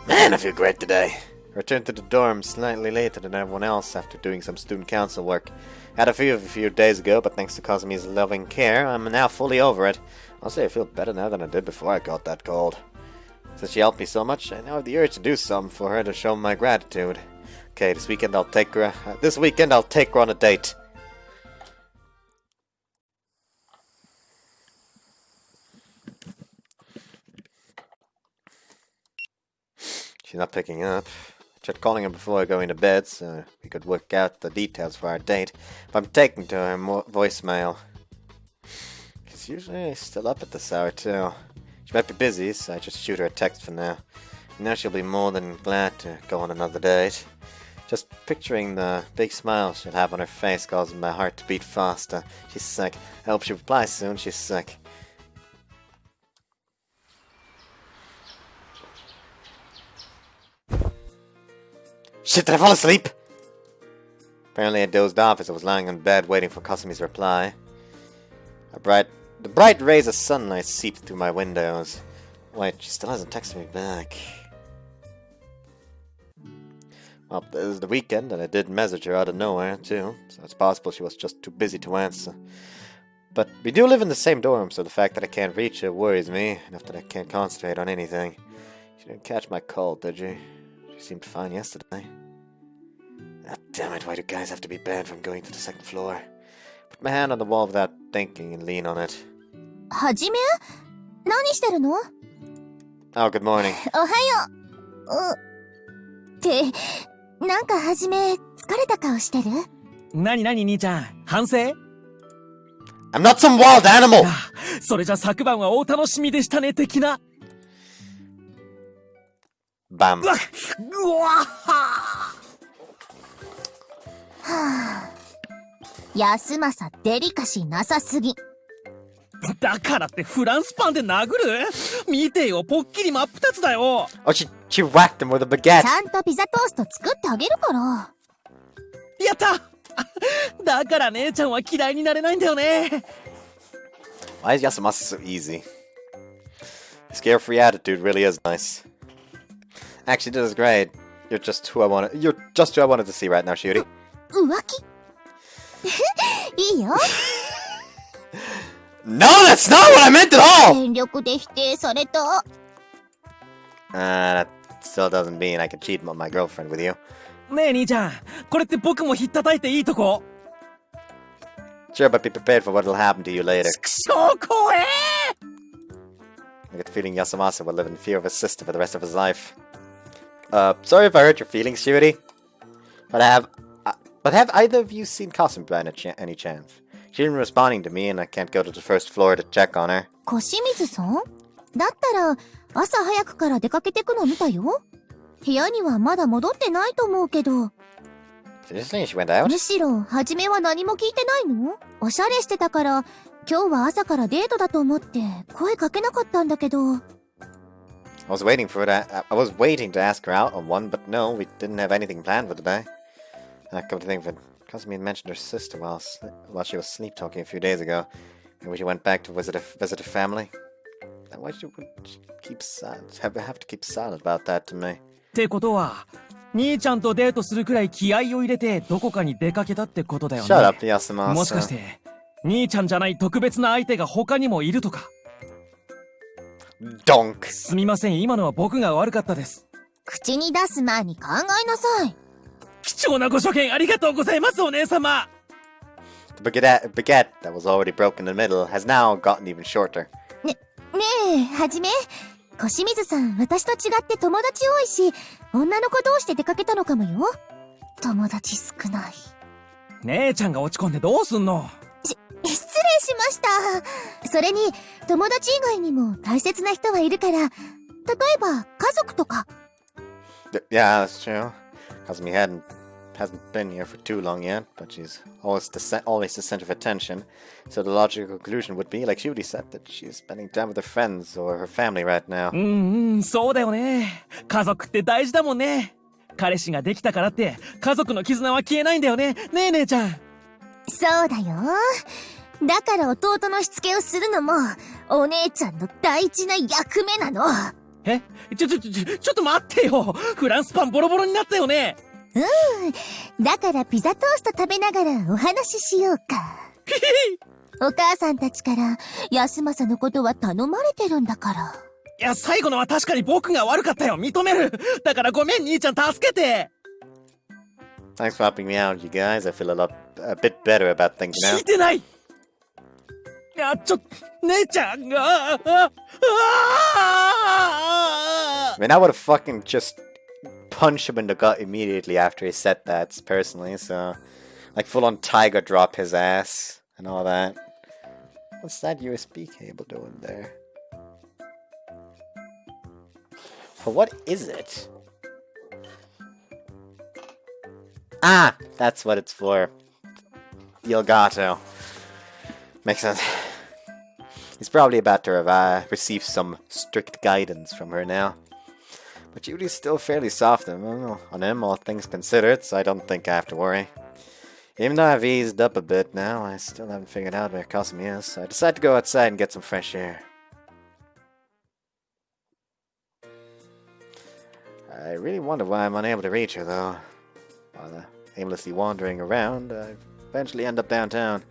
Man, I feel great today. I returned to the dorm slightly later than everyone else after doing some student council work. Had a few days ago, but thanks to Kasumi's loving care, I'm now fully over it. Honestly, I feel better now than I did before I got that cold. Since she helped me so much, I now have the urge to do something for her to show my gratitude. Okay, this weekend I'll take her on a date. She's not picking up. I tried calling her before going to bed so we could work out the details for our date, but I'm taking to her voicemail. She's usually still up at this hour too. She might be busy, so I just shoot her a text for now. Now she'll be more than glad to go on another date. Just picturing the big smile she'll have on her face causes my heart to beat faster. She's sick. I hope she replies soon. She's sick. Shit, did I fall asleep? Apparently I dozed off as I was lying in bed waiting for Kasumi's reply. The bright rays of sunlight seeped through my windows. Wait, she still hasn't texted me back. Well, it was the weekend and I did message her out of nowhere too, so it's possible she was just too busy to answer. But we do live in the same dorm, so the fact that I can't reach her worries me, enough that I can't concentrate on anything. She didn't catch my cold, did she? She seemed fine yesterday. Ah, damn it, why do guys have to be banned from going to the second floor? Put my hand on the wall without thinking and lean on it. はじめ？何してるの？ Oh, good morning. おはよう。って、なんかはじめ、疲れた顔してる？なになに兄ちゃん、反省？ I'm not some wild animal! それじゃ昨晩はお楽しみでしたね、的な。Bam. うわはぁ。安政デリカシーなさすぎ。だからってフランスパンで殴る？見てよ、ポッキリ真っ二つだよ。Oh, she whacked him with a baguette. ちゃんとピザトースト作ってあげるから。やった！だから姉ちゃんは嫌いになれないんだよね。 Why is Yasumasa so easy? His carefree attitude really is nice. Actually, this is great. You're just who I wanted to see right now, Shuri. 浮気いいよ。 No, that's not what I meant at all! 全力で否定された。That still doesn't mean I can cheat on my girlfriend with you. ねえ兄ちゃん、これって僕もひったたいていいとこ？ Sure, but be prepared for what will happen to you later. くしょう怖え！ I get the feeling Yasumasa will live in fear of his sister for the rest of his life. Sorry if I hurt your feelings, Shuri. But have either of you seen Kasumi by any chance? She isn't responding to me and I can't go to the first floor to check on her. 小清水さん？だったら朝早くから出かけてくの見たよ。部屋にはまだ戻ってないと思うけど。 Seriously? She went out? むしろ初めは何も聞いてないの？おしゃれしてたから今日は朝からデートだと思って声かけなかったんだけど。 I was waiting to ask her out on one, but no, we didn't have anything planned for today. Come to think of it, Kasumi had mentioned her sister while she was sleep talking a few days ago. Maybe she went back to visit her family. Why would she keep silent? Have to keep silent about that to me? ってことは、兄ちゃんとデートするくらい気合を入れてどこかに出かけたってことだよね。 Shut up, Yasumasa. もしかして兄ちゃんじゃない特別な相手が他にもいるとか。 Donk. すみません、今のは僕が悪かったです。口に出す前に考えなさい。貴重なご助言ありがとうございます、お姉様。 The baguette that was already broken in the middle has now gotten even shorter. ねえ、はじめ。小清水さん、私と違って友達多いし、女の子同士で出かけたのかもよ。友達少ない。姉ちゃんが落ち込んでどうすんの？失礼しました。それに、友達以外にも大切な人はいるから、例えば家族とか。Yeah, that's true. Kasumi hasn't been here for too long yet, but she's always the center of attention. So the logical conclusion would be, like Shuri said, that she's spending time with her friends or her family right now. そうだよね。家族って大事だもんね。彼氏ができたからって家族の絆は消えないんだよね。ねえ姉ちゃん。そうだよ。だから弟のしつけをするのも、お姉ちゃんの大事な役目なの。え？ちょっと待ってよ。フランスパンボロボロになったよね。だからピザトースト食べながらお話ししようか。お母さんたちから安政のことは頼まれてるんだから。いや、最後のは確かに僕が悪かったよ。認める。だからごめん兄ちゃん、助けて。 Thanks for helping me out, you guys. I feel a bit better about things now. 聞いてない。いや、姉ちゃんが。I mean, I would have fucking just punched him in the gut immediately after he said that, personally, so... Like, full-on tiger drop his ass, and all that. What's that USB cable doing there? For what is it? Ah! That's what it's for. The Elgato. Makes sense. He's probably about to receive some strict guidance from her now. But Judy's still fairly soft on him, all things considered, so I don't think I have to worry. Even though I've eased up a bit now, I still haven't figured out where Kasumi is, so I decided to go outside and get some fresh air. I really wonder why I'm unable to reach her, though. While aimlessly wandering around, I eventually end up downtown.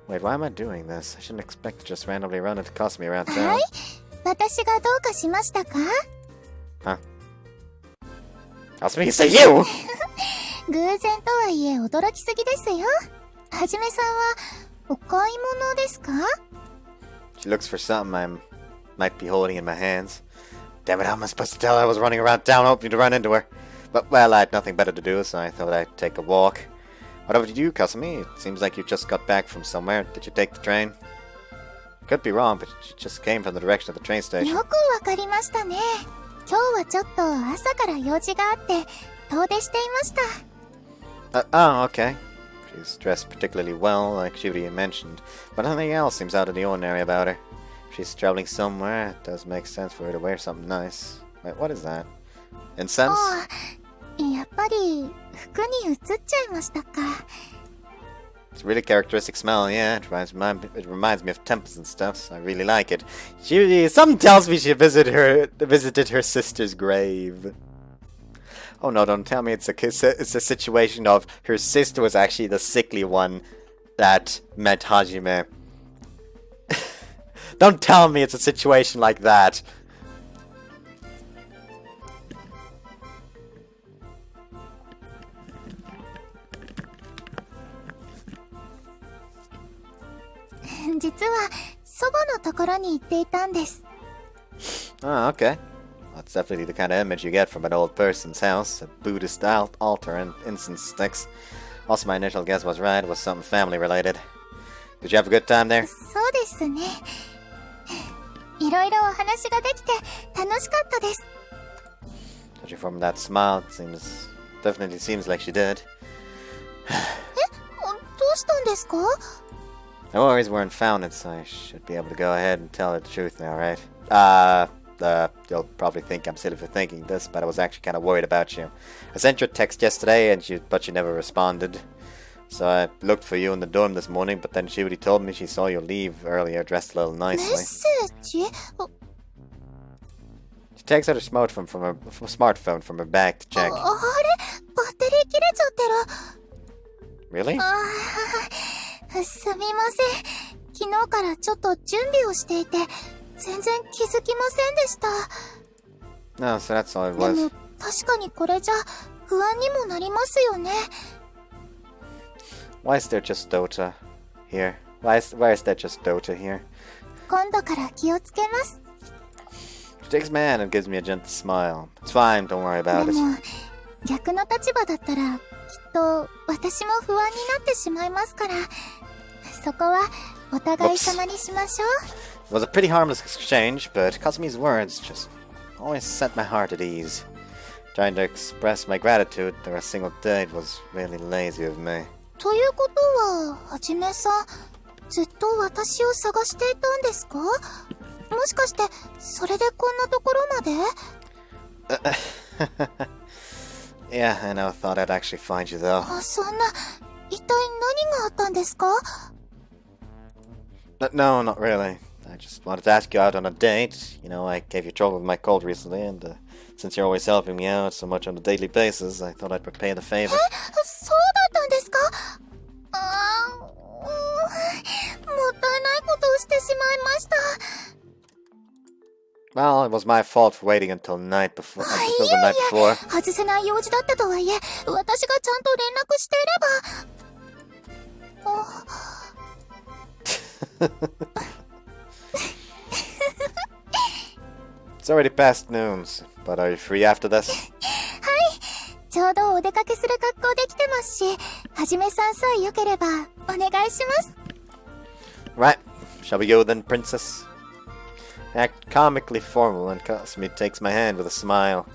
Wait, why am I doing this? I shouldn't expect to just randomly run into Kasumi around town. はい、私がどうかしましたか？ Huh? Kasumi, say you! 偶然とはいえ驚きすぎですよ。はじめさんはお買い物ですか？ She looks for something I might be holding in my hands. Damn it, how am I supposed to tell her I was running around town hoping to run into her? But, well, I had nothing better to do, so I thought I'd take a walk. What about you, Kasumi? It seems like you just got back from somewhere. Did you take the train? Could be wrong, but you just came from the direction of the train station. よくわかりましたね。今日はちょっと朝から用事があって遠出していました。Oh, okay. She's dressed particularly well, like Shuri mentioned, but nothing else seems out of the ordinary about her. If she's traveling somewhere, it does make sense for her to wear something nice. Wait, what is that? Incense? やっぱり服に映っちゃいましたか。It's a really characteristic smell, yeah. It reminds me of temples and stuff, so I really like it. Something tells me she visited her sister's grave. Oh no, don't tell me it's a situation of her sister was actually the sickly one that met Hajime. Don't tell me it's a situation like that. Oh, okay. That's definitely the kind of image you get from an old person's house. A Buddhist altar and incense sticks. Also, my initial guess was right. It was something family related. Did you have a good time there? そうですね。いろいろお話ができて楽しかったです。 Judging from that smile, definitely seems like she did. どうしたんですか? No worries weren't founded, so I should be able to go ahead and tell her the truth now, right? You'll probably think I'm silly for thinking this, but I was actually kind of worried about you. I sent you a text yesterday, but you never responded. So I looked for you in the dorm this morning, but then Shibuti told me she saw you leave earlier, dressed a little nicely. メッセージ? She takes out her smartphone from her bag to check. あれ? バッテリー切れちゃってる。 Really? すみません。昨日からちょっと準備をしていて、全然気づきませんでした。 No, so that's all it で was. も確かにこれじゃ不安にもなりますよね。 Why is there just Dota here? Why is there just Dota here? 今度から気をつけます。 She takes my hand and gives me a gentle smile. It's fine, don't worry about で it. も逆の立場だったらきっと私も不安になってしまいますから、そこはお互い様にしましょう。 It was a pretty harmless exchange, but Kasumi's words just always set my heart at ease. Trying to express my gratitude through a single date was really lazy of me. ということは、はじめさん、ずっと私を探していたんですか？もしかして、それでこんなところまで？ Yeah, I never thought I'd actually find you though. そんな、一体何があったんですか？ No, not really. I just wanted to ask you out on a date. You know, I gave you trouble with my cold recently, and since you're always helping me out so much on a daily basis, I thought I'd repay the favor. そうだったんですか？もったいないことをしてしまいました。 Well, it was my fault for waiting until the night before. 外せない用事だったとはいえ、私がちゃんと連絡していれば。It's already past noon, but are you free after this? ちょうどお出かけする格好できてますし、はじめさんさえ良ければお願いします。 Right, shall we go then, princess? I act comically formal, and Kasumi takes my hand with a smile.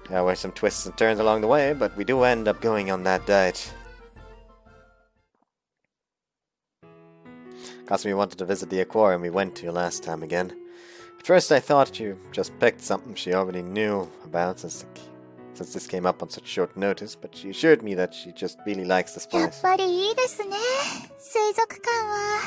There were some twists and turns along the way, but we do end up going on that date. Kasumi wanted to visit the aquarium we went to last time again. At first I thought you just picked something she already knew about since this came up on such short notice, but she assured me that she just really likes this やっ place. ぱりいいですね。水族館は。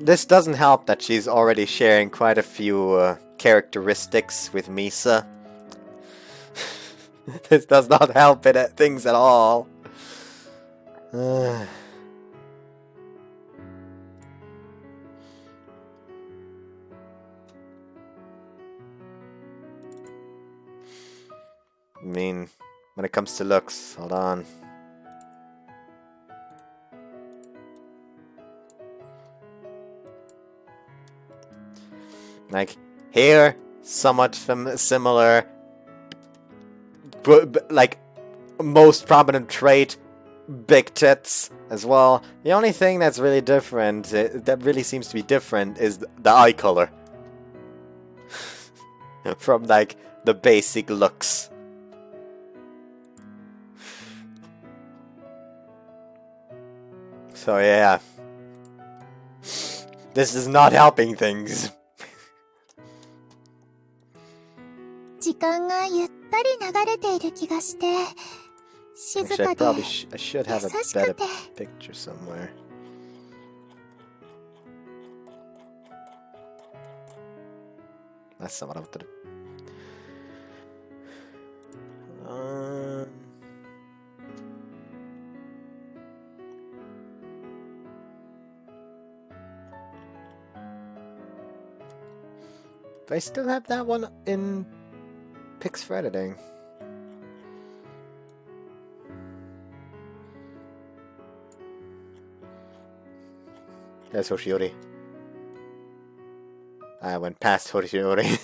This doesn't help that she's already sharing quite a few characteristics with Misa. This does not help things at all. I mean, when it comes to looks, hold on. Like, here, somewhat similar, like, most prominent trait, big tits as well. The only thing that's really different, that really seems to be different, is the eye color. From, like, the basic looks. So yeah, this is not helping things. 時間がゆったり流れている気がして、静 Actually, かで I should have a 優し better くて。 picture somewhere. That's not what I wanted to do. Do I still have that one in pics for editing? There's Hoshiori. I went past Hoshiori.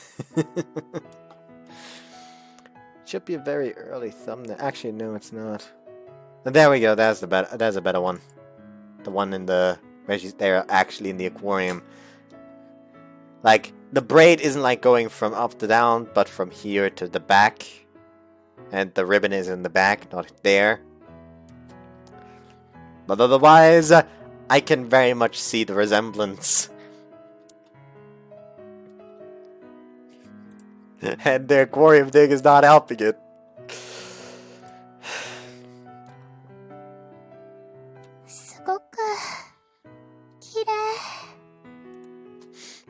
Should be a very early thumbnail. Actually, no, it's not. There we go. That's a better one. The one in the where they're actually in the aquarium. Like the braid isn't like going from up to down, but from here to the back, and the ribbon is in the back, not there. But otherwise, I can very much see the resemblance. And the aquarium thing is not helping it.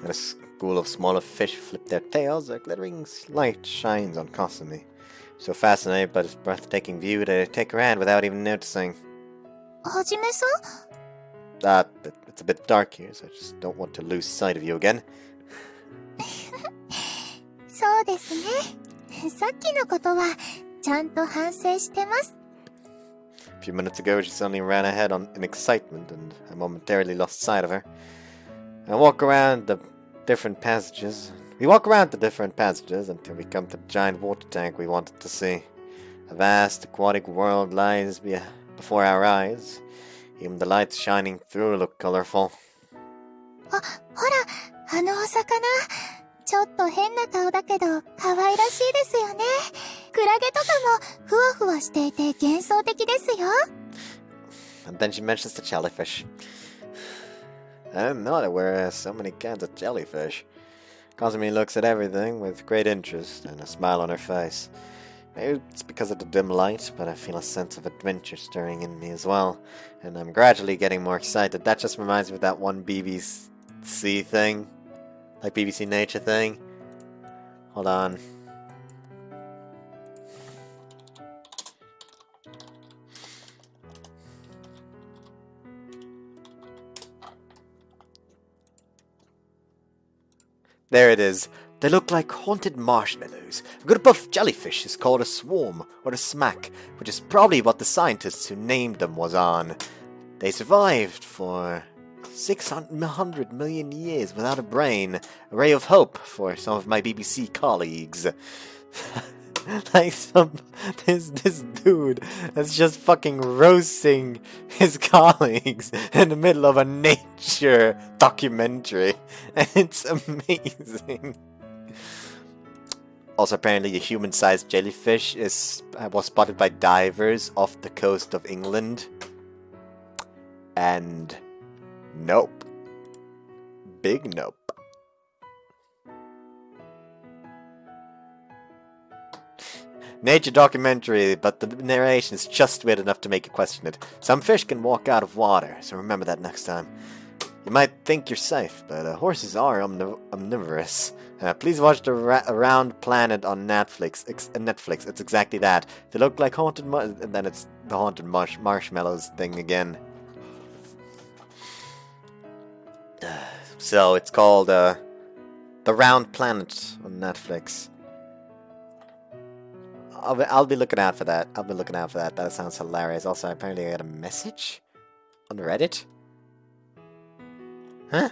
And a school of smaller fish flip their tails, a glittering light shines on Kasumi. So fascinated by this breathtaking view, they take her hand without even noticing. Hajime-san? It's a bit dark here, so I just don't want to lose sight of you again. そうですね。さっきのことはちゃんと反省してます。 A few minutes ago, she suddenly ran ahead in excitement, and I momentarily lost sight of her. We walk around the different passages until we come to the giant water tank we wanted to see. A vast aquatic world lies before our eyes. Even the lights shining through look colorful. ほら、あのお魚。ちょっと変な顔だけど可愛らしいですよね。クラゲとかもふわふわしていて幻想的ですよ。 And then she mentions the jellyfish. I didn't know there were so many kinds of jellyfish. Kasumi looks at everything with great interest and a smile on her face. Maybe it's because of the dim light, but I feel a sense of adventure stirring in me as well. And I'm gradually getting more excited. That just reminds me of that one BBC thing. Like BBC Nature thing. Hold on. There it is. They look like haunted marshmallows. A good buff jellyfish is called a swarm, or a smack, which is probably what the scientists who named them was on. They survived for 600 million years without a brain. A ray of hope for some of my BBC colleagues. Like this dude that's just fucking roasting his colleagues in the middle of a nature documentary. And it's amazing. Also, apparently, a human-sized jellyfish was spotted by divers off the coast of England. And nope. Big nope. Nature documentary, but the narration is just weird enough to make you question it. Some fish can walk out of water, so remember that next time. You might think you're safe, but horses are omnivorous. Please watch the Round Planet on Netflix. Netflix, it's exactly that. They look like haunted and then it's the haunted marshmallows thing again. So it's called The Round Planet on Netflix. I'll be looking out for that. That sounds hilarious. Also, apparently I got a message on Reddit. Huh?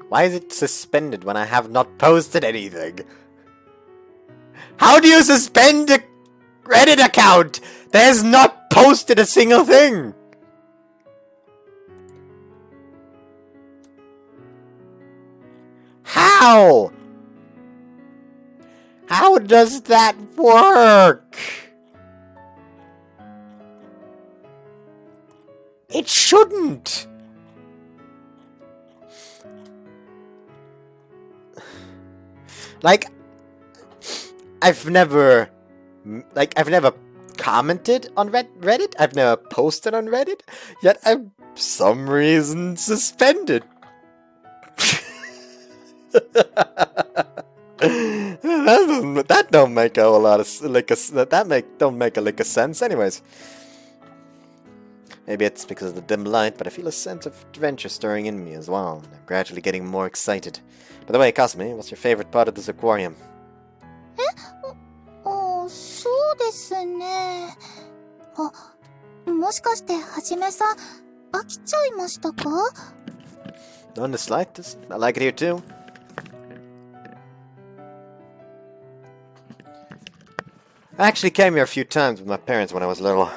Why is it suspended when I have not posted anything? How do you suspend a Reddit account that has not posted a single thing? How? How does that work? It shouldn't. Like, I've never commented on Reddit. I've never posted on Reddit. Yet I'm for some reason suspended. that don't make a whole lot of don't make a lick of sense. Anyways, maybe it's because of the dim light, but I feel a sense of adventure stirring in me as well. I'm gradually getting more excited. By the way, Kasumi, what's your favorite part of this aquarium? そうですね。もしかしてはじめさん飽きちゃいましたか？ Not in the slightest. I like it here too. I actually came here a few times with my parents when I was little,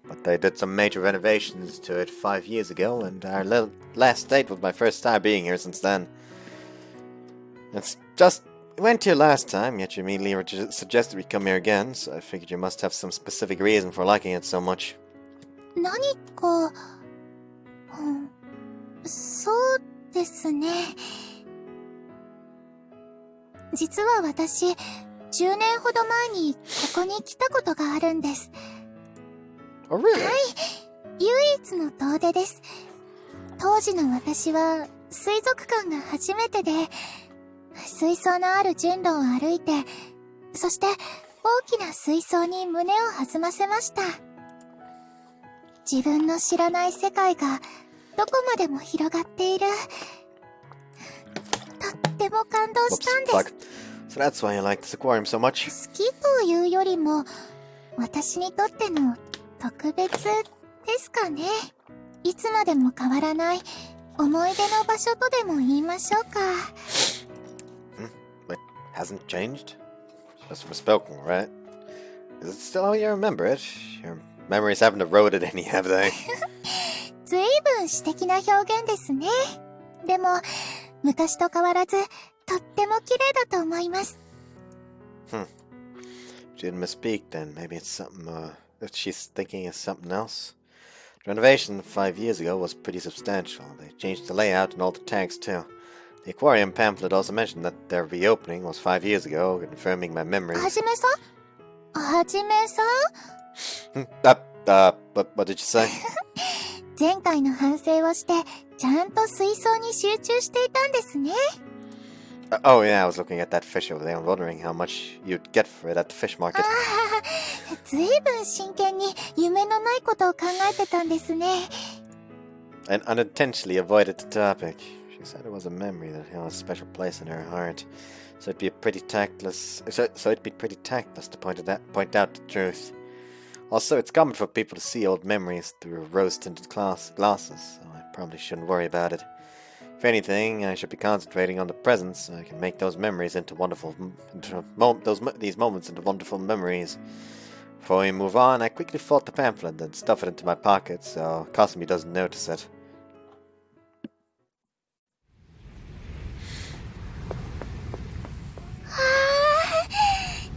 but they did some major renovations to it 5 years ago, and our last date was my first time being here since then. It's just, we went here last time, yet you immediately suggested we come here again, so I figured you must have some specific reason for liking it so much. 何か、そうですね。実は私、10年ほど前にここに来たことがあるんです。Oh, really? はい、唯一の遠出です。当時の私は水族館が初めてで、水槽のある順路を歩いて、そして大きな水槽に胸を弾ませました。自分の知らない世界がどこまでも広がっている。とっても感動したんです。So that's why I like this aquarium so much. 好きというよりも、私にとっての特別ですかね。いつまでも変わらない思い出の場所とでも言いましょうか。It hasn't changed? Just forspoken, right? Is it still how you remember it? Your memories haven't eroded any, have they? ずいぶん詩的な表現ですね。でも、昔と変わらず、とっても綺麗だと思います。She didn't misspeak then. Maybe it's something, if she's thinking of something else. The renovation 5 years ago was pretty substantial. They changed the layout and all the tanks too. The aquarium pamphlet also mentioned that their reopening was 5 years ago, confirming my memories. はじめさん？はじめさん？ what did you say? 前回の反省をして、ちゃんと水槽に集中していたんですね。Oh yeah, I was looking at that fish over there and wondering how much you'd get for it at the fish market. ずいぶん真剣に夢のないことを考えてたんですね。And unintentionally avoided the topic. She said it was a memory that held a special place in her heart. So it'd be pretty tactless to point out the truth. Also, it's common for people to see old memories through rose-tinted glasses, so I probably shouldn't worry about it. If anything, I should be concentrating on the present so I can make those memories these moments into wonderful memories. Before we move on, I quickly fold the pamphlet and stuff it into my pocket so Kasumi doesn't notice it.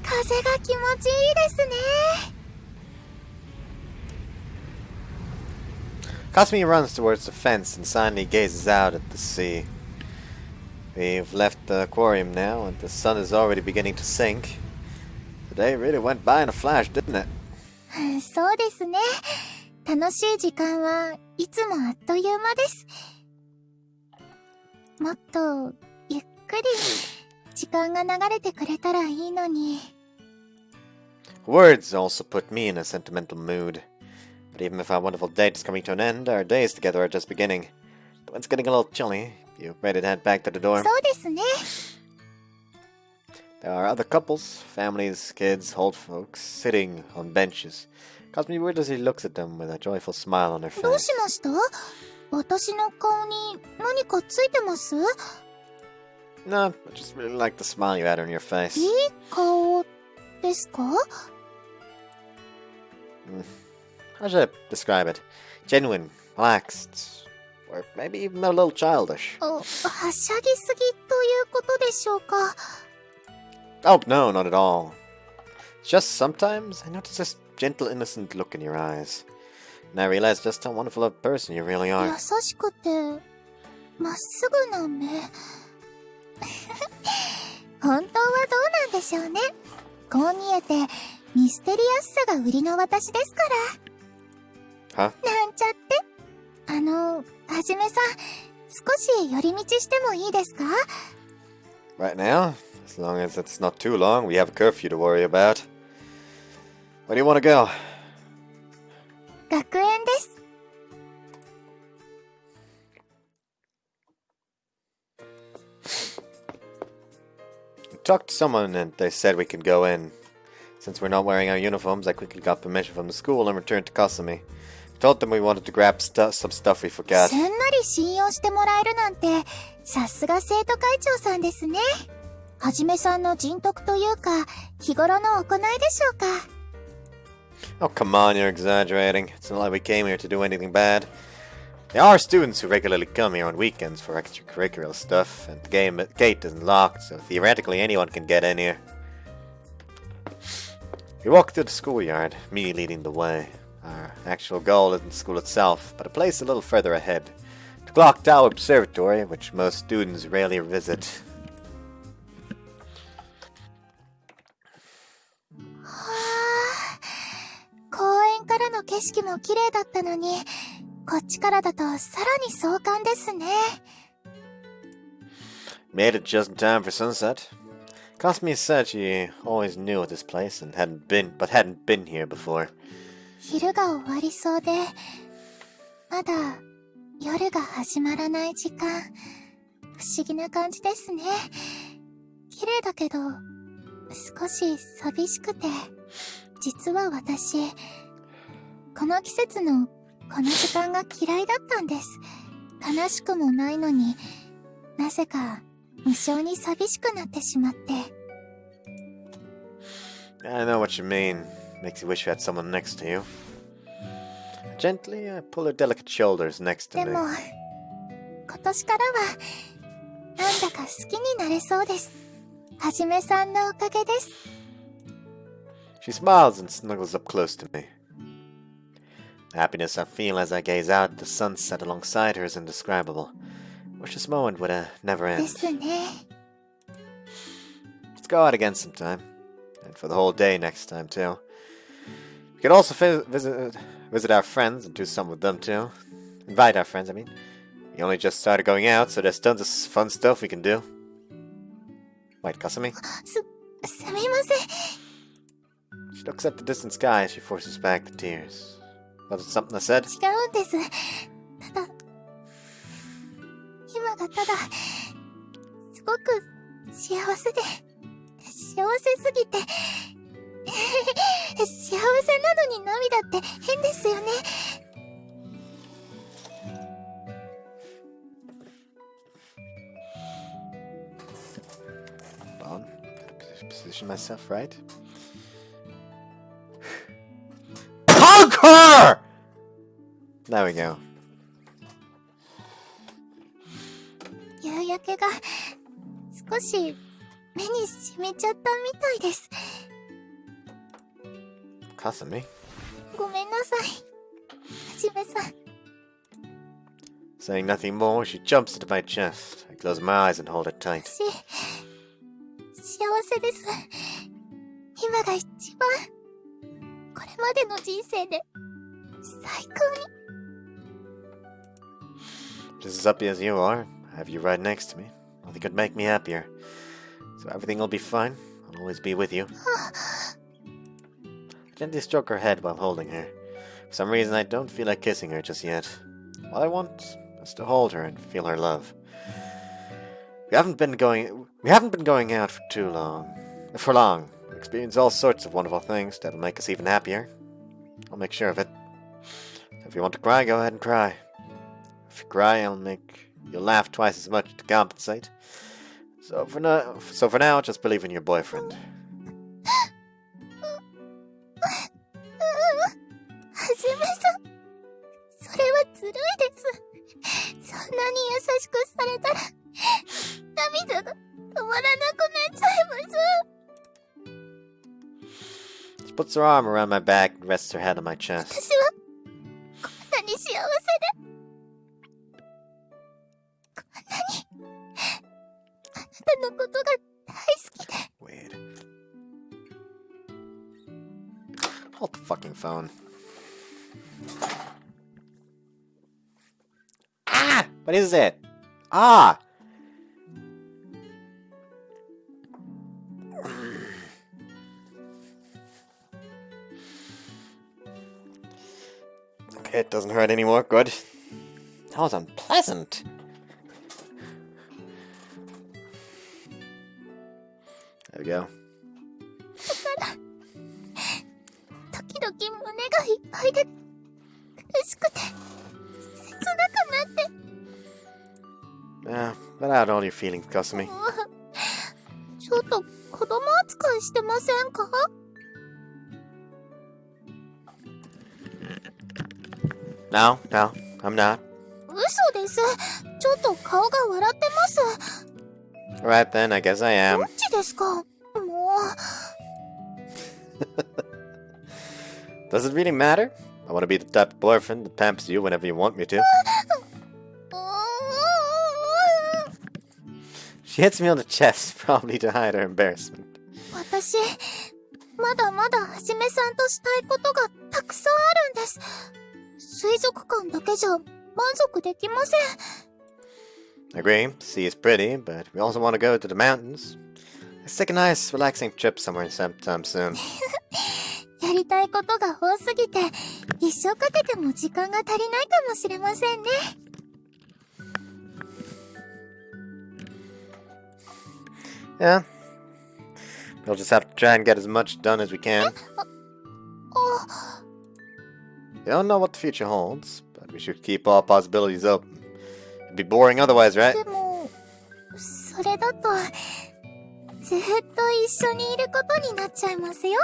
風が気持ちいいですね。Kasumi runs towards the fence and silently gazes out at the sea. We've left the aquarium now, and the sun is already beginning to sink. The day really went by in a flash, didn't it? そうですね。楽しい時間はいつもあっという間です。もっとゆっくり時間が流れてくれたらいいのに。Words also put me in a sentimental mood. But even if our wonderful date is coming to an end, our days together are just beginning. When it's getting a little chilly, you ready to head back to the dorm? そうですね。There are other couples, families, kids, old folks, sitting on benches. Kasumi weirdly looks at them with a joyful smile on her face. どうしました？私の顔に何かついてます？ No, I just really like the smile you had on your face. いい顔ですか？ How should I describe it? Genuine, relaxed, or maybe even a little childish. はしゃぎすぎということでしょうか？ Oh, no, not at all. It's just sometimes I notice this gentle, innocent look in your eyes. And I realize just how wonderful a person you really are. 優しくてまっすぐな目。本当はどうなんでしょうね。こう見えてミステリアスさが売りの私ですか Huh? ら。なんちゃって。はじめさん、少し寄り道してもいいですか？ Right now? As long as it's not too long, we have a curfew to worry about. Where do you want to go? 学園です。I talked to someone and they said we could go in. Since we're not wearing our uniforms, I quickly got permission from the school and returned to Kasumi. I told them we wanted to grab some stuff we forgot. すんなり信用してもらえるなんて、さすが生徒会長さんですね。はじめさんの人徳というか、日頃の行いでしょうか。Oh, come on, you're exaggerating. It's not like we came here to do anything bad. There are students who regularly come here on weekends for extracurricular stuff, and the gate isn't locked, so theoretically anyone can get in here. We walk through the schoolyard, me leading the way. Our actual goal isn't the school itself, but a place a little further ahead. The Clock Tower Observatory, which most students rarely visit. 公園からの景色も綺麗だったのに、こっちからだとさらに壮観ですね。Made it just in time for sunset. Kasumi said she always knew of this place and hadn't been here before. 昼が終わりそうで、まだ夜が始まらない時間、不思議な感じですね。綺麗だけど、少し寂しくて、実は私、この季節のこの時間が嫌いだったんです。悲しくもないのに、なぜか無性に寂しくなってしまって。I know what you mean. Makes you wish you had someone next to you. Gently, I pull her delicate shoulders next to で me. も、今年からは、なんだか好きになれそうです。はじめさんのおかげです。She smiles and snuggles up close to me. The happiness I feel as I gaze out at the sunset alongside her is indescribable. I wish this moment would never で end. すね。Let's go out again sometime. And for the whole day next time, too. We could also visit our friends and do some with them, too. Invite our friends, I mean. We only just started going out, so there's tons of fun stuff we can do. Wait, Kasumi? すみません。She looks at the distant sky as she forces back the tears. Was it something I said? 違うんです。ただ、今がただ、すごく幸せで、幸せすぎて、幸せなのに涙って変ですよね。Hold on. Position myself right. Hug her! There we go. 夕焼けが少し目に染みちゃったみたいです。Kasumi? ごめんなさい。はじめさん。Saying nothing more, she jumps into my chest. I close my eyes and hold her tight. 幸せです。今が一番、これまでの人生で最高に。Just as happy as you are, I have you right next to me. Nothing could make me happier. So everything will be fine. I'll always be with you. I gently stroke her head while holding her. For some reason, I don't feel like kissing her just yet. All I want is to hold her and feel her love. We haven't been going out for long. We experience all sorts of wonderful things that'll make us even happier. I'll make sure of it. So if you want to cry, go ahead and cry. If you cry, you'll laugh twice as much to compensate. So for now, just believe in your boyfriend. はじめさん、それはずるいです。そんなに優しくされたら、涙が止まらなくなっちゃいます。 She puts her arm around my back and rests her head on my chest. 私は、こんなに幸せで、こんなに、あなたのことが大好きで。Weird. fucking phone. Ah! What is it? Ah! Okay, it doesn't hurt anymore. Good. That was unpleasant. There we go. 時々胸がいっぱいで苦しくて切なくなって Yeah, let out all your feelings, Kasumi. ちょっと子供扱いしてませんか？ No, no, I'm not. 嘘です。ちょっと顔が笑ってます。 Alright then, I guess I ど am. っちですか？もう。 Does it really matter? I want to be the type of boyfriend that pamps you whenever you want me to. She hits me on the chest, probably to hide her embarrassment. 私、まだまだはじめさんとしたいことがたくさんあるんです。水族館だけじゃ満足できません。 Agree, the sea is pretty, but we also want to go to the mountains. Let's take a nice, relaxing trip somewhere sometime soon. やりたいことが多すぎて、一生かけても時間が足りないかもしれませんね。 Yeah. We'll just have to try and get as much done as we can. We don't know what the future holds, but we should keep all possibilities open. It'd be boring otherwise, right? でも、それだと、ずっと一緒にいることになっちゃいますよ。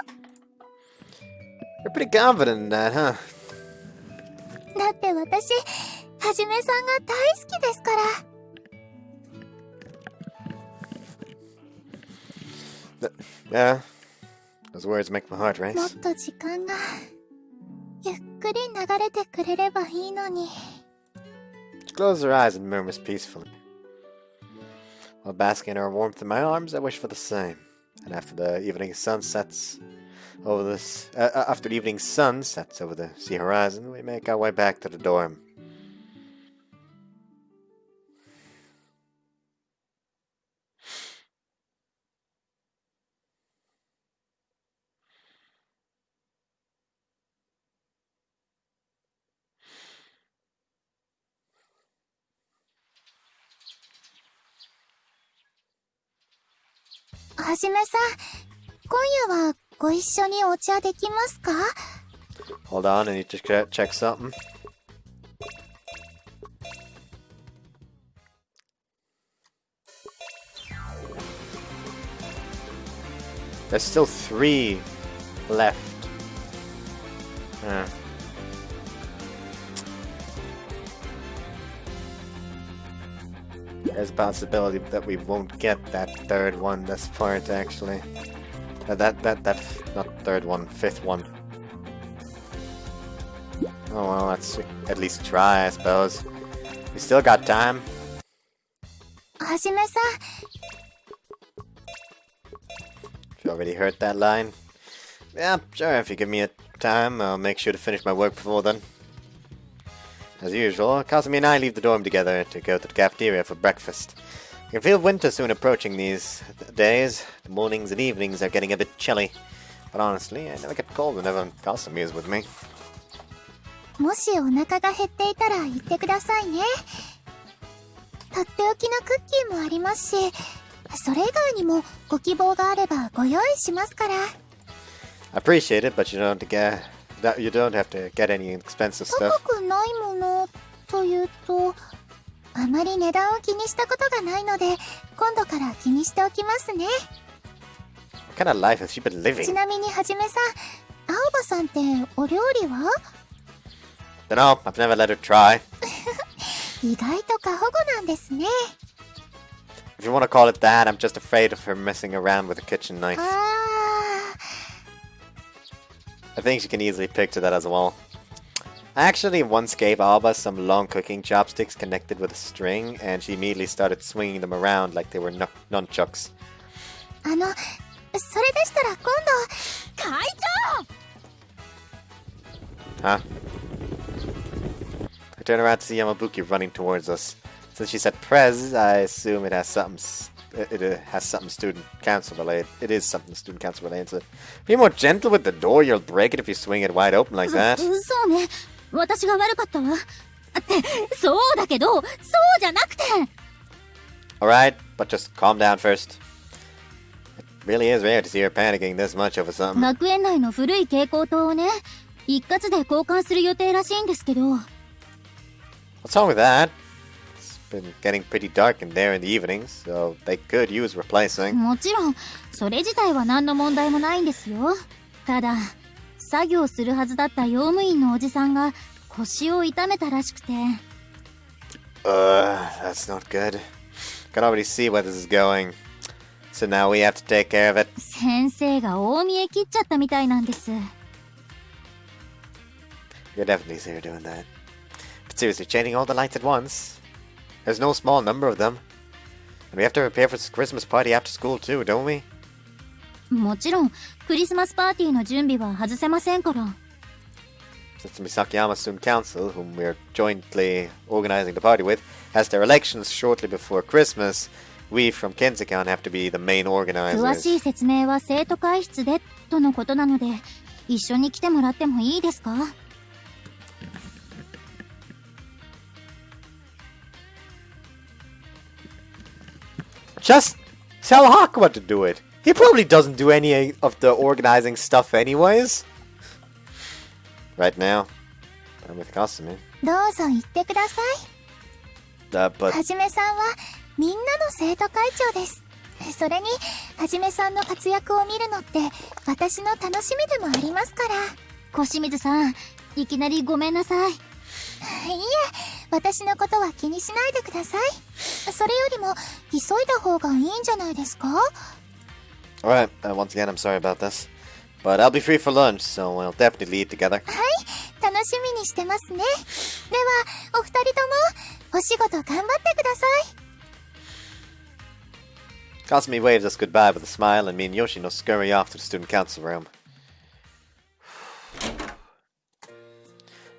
You're pretty confident in that, huh? だって私、はじめさんが大好きですから。 Yeah. Those words make my heart race. もっと時間が、ゆっくり流れてくれればいいのに。 She closes her eyes and murmurs peacefully. While basking in her warmth in my arms, I wish for the same. And after the evening sun sets over the sea horizon, we make our way back to the dorm.「はじめさん、今夜はご一緒にお茶できますか？ Hold on, I need to check something. There's still 3 left. There's a possibility that we won't get that third one this part, actually. That not third one, 5th one. Oh well, let's at least try, I suppose. We still got time. はじめさん、 You already heard that line? Yeah, sure, if you give me a time, I'll make sure to finish my work before then. As usual, Kasumi and I leave the dorm together to go to the cafeteria for breakfast. I can feel winter soon approaching these days. The mornings and evenings are getting a bit chilly. But honestly, I never get cold whenever Kasumi is with me. もしお腹が減っていたら言ってくださいね。とっておきのクッキーもありますし、それ以外にもご希望があればご用意しますから。 I appreciate it, but you don't have to get any expensive stuff. 高くないものというと、あまり値段を気にしたことがないので、今度から気にしておきますね。 What kind of life has she been ち living? なみにはじめさん、青葉さんってお料理は？ Dunno, I've never let her try. 意外と過保護なんですね。 If you want to call it that, I'm just afraid of her messing around with a kitchen knife. あ I think she can easily picture that as well. I actually once gave Alba some long cooking chopsticks connected with a string, and she immediately started swinging them around like they were nunchucks. それでしたら今度。会長 Huh? I turn around to see Yamabuki running towards us. Since she said Prez, I assume it has something. It has something student council related. It is something student council related. So be more gentle with the door. You'll break it if you swing it wide open like that. そうね。私が悪かったわ。ってそうだけど、そうじゃなくて。Alright, but just calm down first. It really is rare to see her panicking this much over something. 学園内の古い蛍光灯をね、一括で交換する予定らしいんですけど。What's wrong with that? It's been getting pretty dark in there in the evenings, so they could use replacing. もちろん、それ自体は何の問題もないんですよ。ただ、作業するはずだった用務員のおじさんが腰を痛めたらしくて。That's not good. Can already see where this is going. So now we have to take care of it. 先生が大見え切っちゃったみたいなんです。You're definitely here doing that. But seriously, changing all the lights at once? There's no small number of them. And we have to prepare for this Christmas party after school too, don't we? もちろん、クリスマスパーティーの準備は外せませんから。Since Misakiyama Student Council, whom we're jointly organizing the party with, has their elections shortly before Christmas, we from Kensekan have to be the main 詳し organizers. い説明は生徒会室でとのことなので、一緒に来てもらってもいいですか？ Just tell Hakuma to do it. He probably doesn't do any of the organizing stuff anyways. Right now, I'm with Kasumi. どうぞ言ってください。 But はじめさんはみんなの生徒会長です。それに、はじめさんの活躍を見るのって私の楽しみでもありますから。小清水さん、いきなりごめんなさい。いいえ、私のことは気にしないでください。それよりも急いだ方がいいんじゃないですか？ alright, once again, I'm sorry about this. But I'll be free for lunch, so we'll definitely eat together. はい、楽しみにしてますね。では、お二人ともお仕事頑張ってください。 Kasumi waves us goodbye with a smile, and me and Yoshino scurry off to the student council room.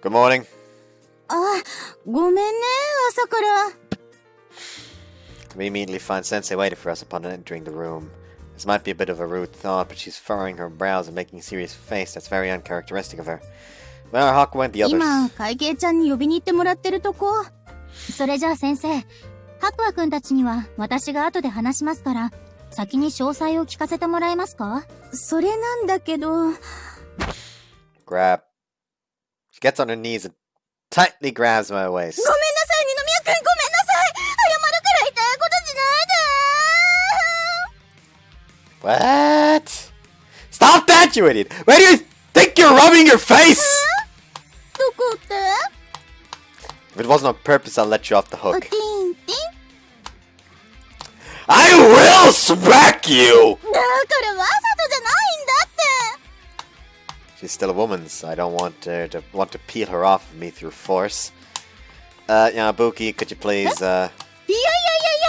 Good morning. あ、ごめんね、朝から。We immediately find Sensei waiting for us upon entering the room. This might be a bit of a rude thought, but she's furrowing her brows and making a serious face that's very uncharacteristic of her. Where are Hakuma and the others? 今、会計ちゃんに呼びに行ってもらってるとこ。それじゃあ先生、白亜くんたちには私が後で話しますから、先に詳細を聞かせてもらえますか？それなんだけど。Grab. She gets on her knees and tightly grabs my waist. ごめんなさい、二宮くん、ごめんなさい。謝るから言ったことしないで。 What? Stop that, you idiot! Where do you think you're rubbing your face? どこって？ If it wasn't on purpose, I'll let you off the お hook. ティンティン。 I will smack you! だからわざとじゃないんだって。 She's still a woman, so I don't want her to peel her off of me through force. Yamabuki, could you please, いやいやいやい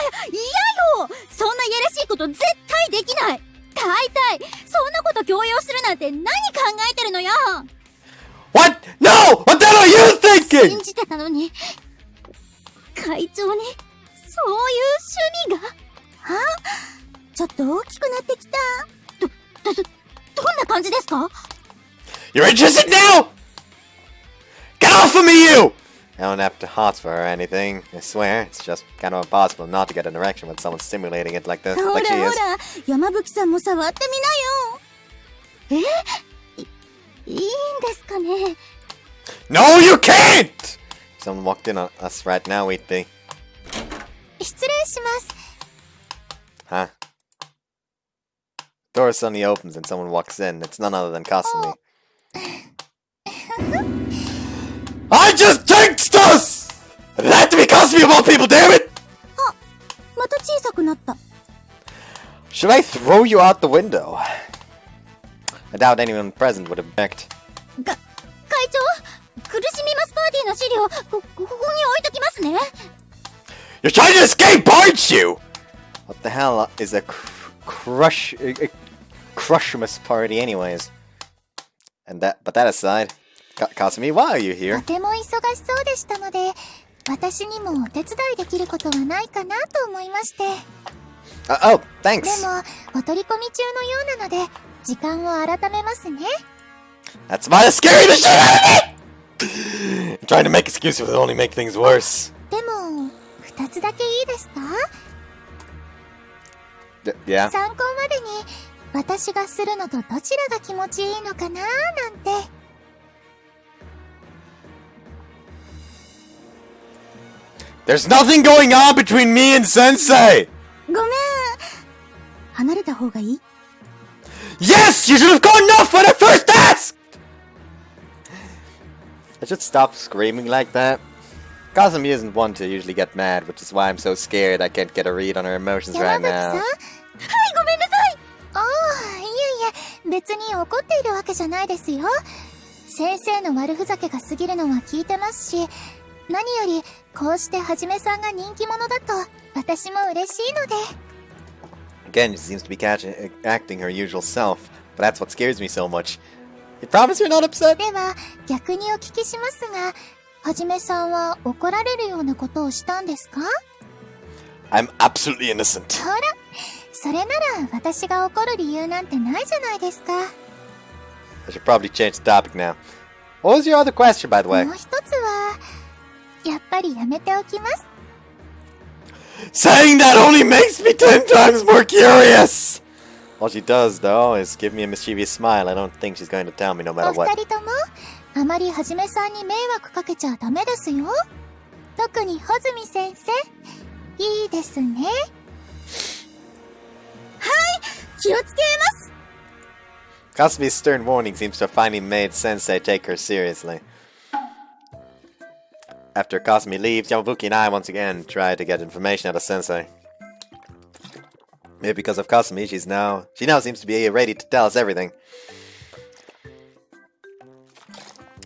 や、嫌よ。そんなやらしいこと絶対できない。大体、そんなこと強要するなんて何考えてるのよ。 What? No! What the hell are you 信 thinking? じてたのに、会長に、そういう趣味が。あ、ちょっと大きくなってきた。どんな感じですか？ You're interested now? Get off of me, you! I don't have to hot for her or anything, I swear. It's just kind of impossible not to get an erection when someone's stimulating it like this, ほら like she ほ is. ら、山吹さんも触ってみなよ。いいんですかね。 No, you can't! If someone walked in on us right now, we'd be... 失礼します。 Huh? Door suddenly opens and someone walks in. It's none other than Kasumi. I just jinxed us! It had to be Kasumi of all people, damn it! また小さくなった。 Should I throw you out the window? I doubt anyone present would object. 会長、苦しみますパーティーの資料、ここに置いときますね。 You're trying to escape, aren't you? What the hell is a Crushmas party anyways? But that aside, Kasumi, why are you と here? ても忙しそうでしたので、私にもお手伝いできることはないかなと思いまして。Oh, で thanks. も、お取り込み中のようなので、時間を改めますね。 That's why it's scary the shit out of me! I'm trying to make excuses will only make things worse. でも、2つだけいいですか？ Yeah? 参考までに、私がするのとどちらが気持ちいいのかなーなんて。There's nothing going on between me and Sensei! ごめん。離れた方がいい？ Yes! You should have gone off when I first asked! I should stop screaming like that. Kasumi isn't one to usually get mad, which is why I'm so scared I can't get a read on her emotions 山 right 吹さん？ now. はい、ごめんなさい。ああ、いえいえ、別に怒っているわけじゃないですよ。先生の悪ふざけが過ぎるのは聞いてますし、何より、こうしてはじめさんが人気者だと、私も嬉しいので。Again, she seems to be acting her usual self, but that's what scares me so much. You promise you're not upset? では、逆にお聞きしますが、はじめさんは怒られるようなことをしたんですか？ I'm absolutely innocent. ほら、それなら私が怒る理由なんてないじゃないですか。 I should probably change the topic now. What was your other question, by the way? もう一つは、やっぱりやめておきます。 Saying that only makes me 10 times more curious! All she does, though, is give me a mischievous smile. I don't think she's going to tell me no お matter 二 what. 人とも、あまりはじめさんに迷惑かけちゃダメですよ。特に穂積先生、いいですね。気をつけます。 Kasumi's stern warning seems to have finally made Sensei take her seriously. After Kasumi leaves, Yamabuki and I once again try to get information out of Sensei. Maybe because of Kasumi, she now seems to be ready to tell us everything.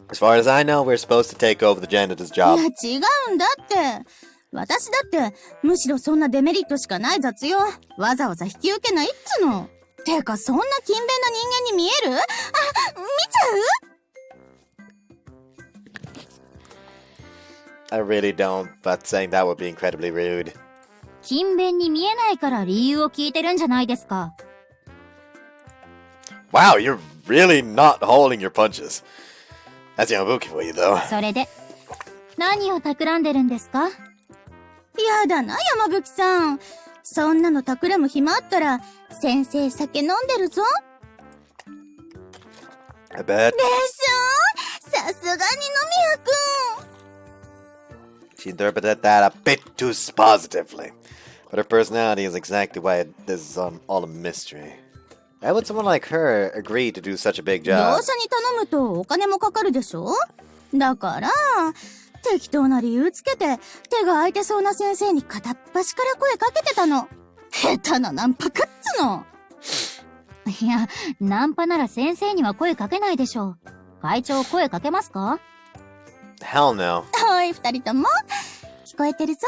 As far as I know, we're supposed to take over the janitor's い job. や、違うんだって。私だって、むしろそんなデメリットしかない雑用。わざわざ引き受けないっつの。てか、そんな勤勉な人間に見える？あ、見ちゃう？ I really don't, but saying that would be incredibly rude. 勤勉に見えないから理由を聞いてるんじゃないですか。 Wow, you're really not holding your punches. That's Yamabuki for you, though. それで、何を企んでるんですか？やだな、山吹さん。そんなの企む暇あったら、先生酒飲んでるぞ。 I bet. でしょ？さすがに飲みやくん。 She interpreted that a bit too positively. But her personality is exactly why this is all a mystery. Why would someone like her agree to do such a big 業 job? 者に頼むとお金もかかるでしょ？だから、適当な理由つけて、手が空いてそうな先生に片っ端から声かけてたの。下手なナンパかっつの。いや、ナンパなら先生には声かけないでしょう。会長声かけますか？ Hell no. はい、二人とも。聞こえてるぞ。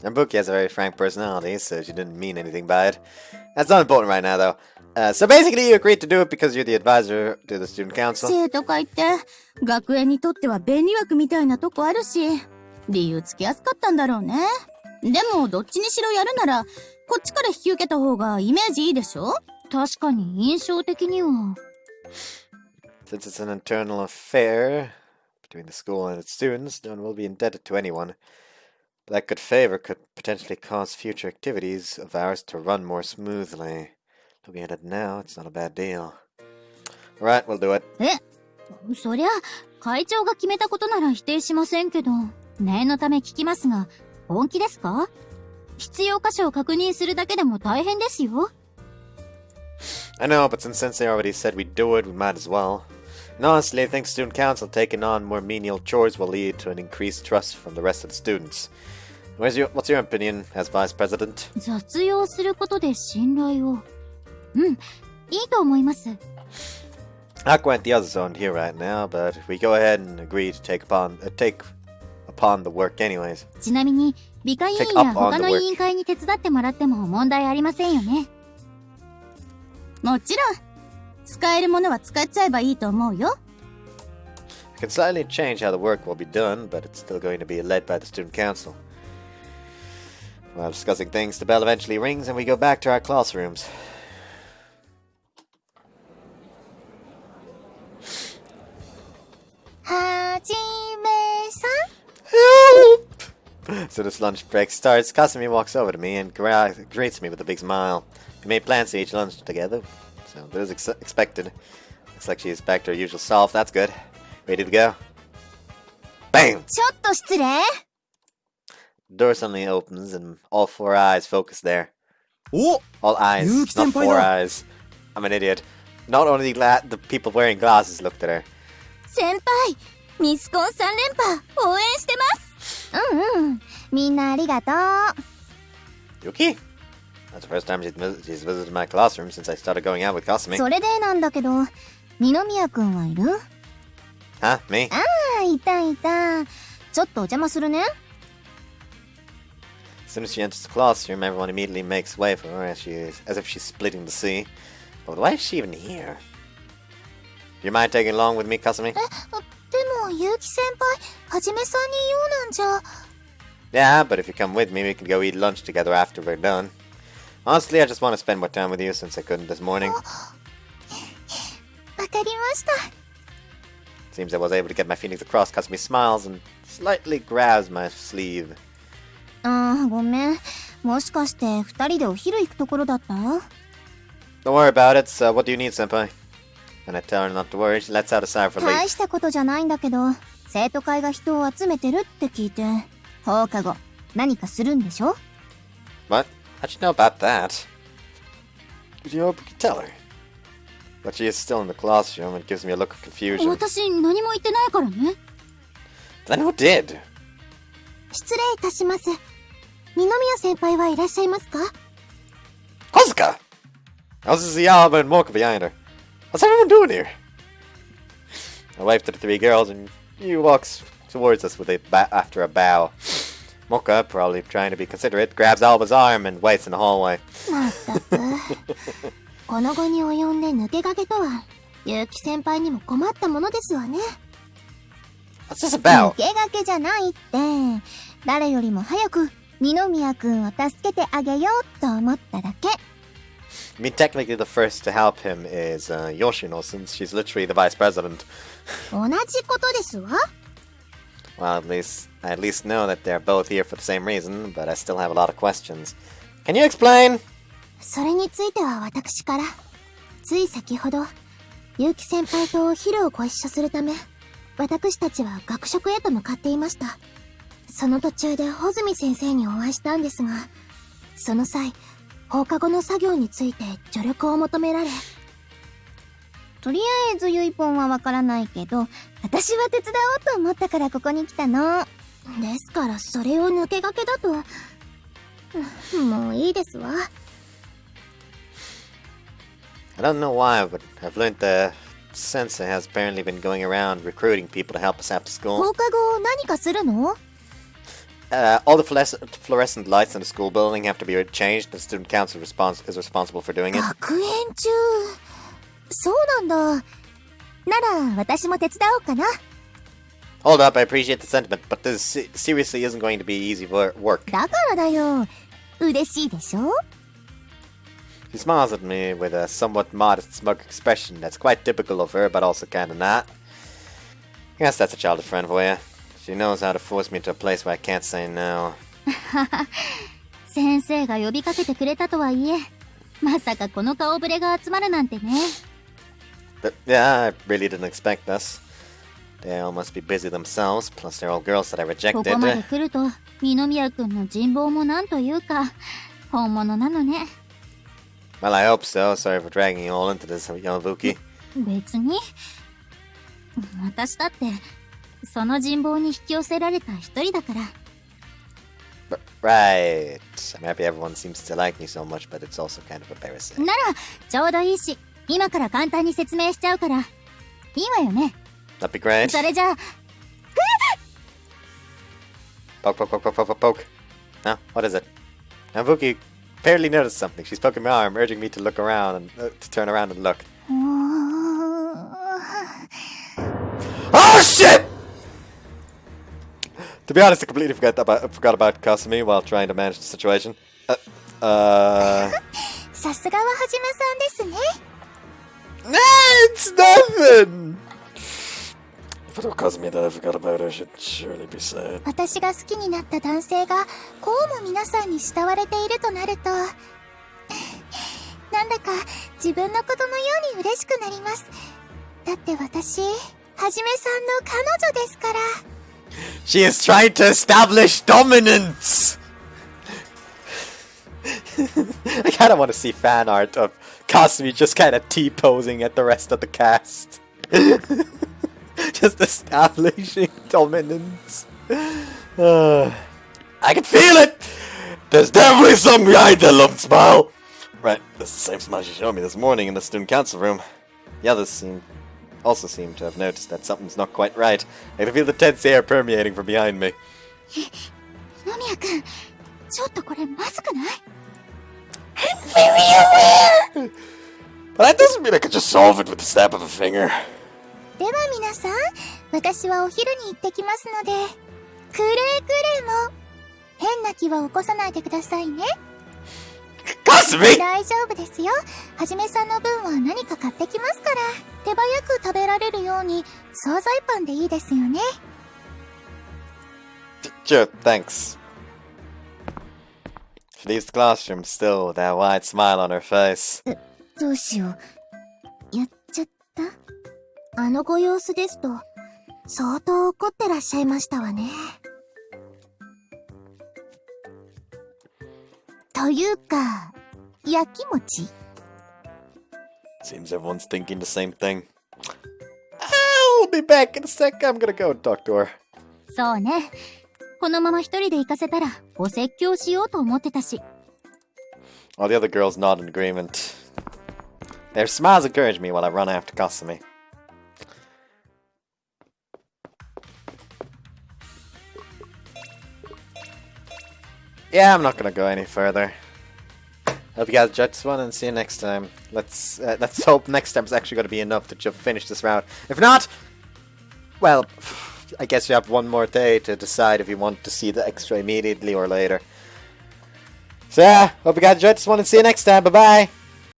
Yamabuki has a very frank personality, so she didn't mean anything by it. That's not important right now, though. So basically, you agreed to do it because you're the advisor to the student council. 生徒会って学園にとっては便利枠みたいなとこあるし、理由つけやすかったんだろうね。でもどっちにしろやるならこっちから引き受けた方がイメージいいでしょ？確かに印象的には。 Since it's an internal affair between the school and its students, no one will be indebted to anyone. But that good favor could potentially cause future activities of ours to run more smoothly. Looking at it now, it's not a bad deal. Alright, we'll do it. そりゃ会長が決めたことなら否定しませんけど、念のため聞きますが、本気ですか？必要箇所を確認するだけでも大変ですよ。 I know, but since Sensei already said we'd do it, we might as well. And honestly, I think student council taking on more menial chores will lead to an increased trust from the rest of the students. What's your opinion as vice president? 雑用することで信頼を。いいと思います。 Not quite the others aren't here right now, but we go ahead and agree to take upon the work anyways. ちなみに、美化委員や他の委員会に手伝ってもらっても問題ありませんよね。もちろん。使えるものは使っちゃえばいいと思うよ。It can slightly change how the work will be done, but it's still going to be led by the student council. While discussing things, the bell eventually rings and we go back to our classrooms. Help! So this lunch break starts, Kasumi walks over to me and greets me with a big smile. We made plans to eat lunch together, so that is expected. Looks like she's back to her usual self. That's good. Ready to go? Bam! ちょっと失礼 The door suddenly opens and all four eyes focus there. お All eyes, Yuki not senpai four da. eyes. I'm an idiot. Not only the people wearing glasses looked at her. 先輩ミスコン3連覇応援してますみんなありがとう Yuki? That's the first time she's visited my classroom since I started going out with Kasumi. それでなんだけど二宮くんはいる Huh? Me? いたいたちょっとお邪魔するね As soon as she enters the classroom, everyone immediately makes way for her as if she's splitting the sea. But why is she even here? Do you mind taking along with me, Kasumi? でも結城先輩はじめさんに言うなんじゃ Yeah, but if you come with me, we can go eat lunch together after we're done. Honestly, I just want to spend more time with you since I couldn't this morning. わかりました Seems I was able to get my feelings across. Kasumi smiles and slightly grabs my sleeve. ごめんもしかして二人でお昼行くところだった Don't worry about it. So, what do you need, senpai? And I tell her not to worry. She lets out a sigh of 大 relief. したことじゃないんだけど生徒会が人を集めてるって聞いて放課後何かするんでしょ What? How'd you know about that? Did you hope you could tell her? But she is still in the classroom and gives me a look of confusion. 私何も言ってないからね Then who did? 失礼いたします二宮先輩はいらっしゃいますか Kozuka! How's Ziyama and Mocha behind her? What's everyone doing here? I wave to the three girls and he walks towards us with after a bow. Mocha, probably trying to be considerate, grabs Alba's arm and waits in the hallway. まったくこの後に及んで抜け駆けとは結城先輩にも困ったものですわね What's this about? 抜け駆けじゃないって誰よりも早く二宮くんを助けてあげようと思っただけ I mean, technically the first to help him is Yoshino, since she's literally the vice president. 同じことですわ Well, I at least know that they're both here for the same reason, but I still have a lot of questions. Can you explain? それについては私からつい先ほど結城先輩とお昼をご一緒するため私たちは学食へと向かっていましたその途中で穂積先生にお会いしたんですがその際放課後の作業について助力を求められとりあえずゆいぽんはわからないけど私は手伝おうと思ったからここに来たのですからそれを抜け駆けだともういいですわ I don't know why, but I've learned the sensei has apparently been going around recruiting people to help us after school. 放課後何かするの All the fluorescent lights in the school building have to be changed. The student council is responsible for doing it. 学園中そうなんだなら私も手伝おうかな Hold up, I appreciate the sentiment, but this seriously isn't going to be easy work. だからだよ嬉しいでしょ She smiles at me with a somewhat modest, smug expression that's quite typical of her, but also kinda not. Guess that's a childhood friend for you. She knows how to force me to a place where I can't say no. 先生が呼びかけてくれたとはいえまさかこの顔ぶれが集まるなんてね But yeah, I really didn't expect this. They all must be busy themselves, plus they're all girls that I こ rejected. こまで来ると二宮くんの人望もなんというか本物なのね Well, I hope so. Sorry for dragging you all into this, Yamabuki. 別に私だってその人望に引き寄せられた一人だから Right. I'm happy everyone seems to like me so much, but it's also kind of embarrassing. ならちょうどいいし今から簡単に説明しちゃうからいいわよね That'd be great. それじゃあ Poke, poke, poke, poke, poke, poke, poke. No? What is it? Yamabuki barely noticed something. She's poking my arm, urging me to look around and to turn around and look. Oh Oh shit! To be honest, I completely forgot about Kasumi while trying to manage the situation. さすがははじめさんですね。 Nah, it's nothing! If it were Kasumi that I forgot about, I should surely be sad. 私が好きになった男性がこうも皆さんに慕われているとなると、なんだか自分のことのように嬉しくなります。だって私、はじめさんの彼女ですから。 She is trying to establish dominance! I kinda want to see fan art of Kasumi just kinda T-posing at the rest of the cast. Just establishing dominance. I can feel it! There's definitely something behind that lump smile! Right, that's the same smile she showed me this morning in the student council room. The others also seem to have noticed that something's not quite right. I can feel the tense air permeating from behind me. 野宮くん、ちょっとこれまずくない？ I'm very aware! But that doesn't mean I could just solve it with the snap of a finger. では皆さん、私はお昼に行ってきますので、くれぐれも変な気は起こさないでくださいね。Kasumi! 大丈夫ですよ。はじめさんの分は何か買ってきますから、手早く食べられるように惣菜パンでいいですよね。Sure, thanks. She leaves the classroom still with that wide smile on her face. どうしよう。やっちゃった？あのご様子ですと、相当怒ってらっしゃいましたわね。というか、焼き餅？ Seems everyone's thinking the same thing. I'll be back in a sec. I'm gonna go and talk to her. そうね。このまま一人で行かせたらお説教しようと思ってたし。All the other girls nod in agreement. Their smiles encourage me while I run after Kasumi. Yeah, I'm not gonna go any further. Hope you guys enjoyed this one and see you next time. Let's hope next time's actually gonna be enough to finish this route. If not, well, I guess you have one more day to decide if you want to see the extra immediately or later. So yeah, hope you guys enjoyed this one and see you next time. Bye bye!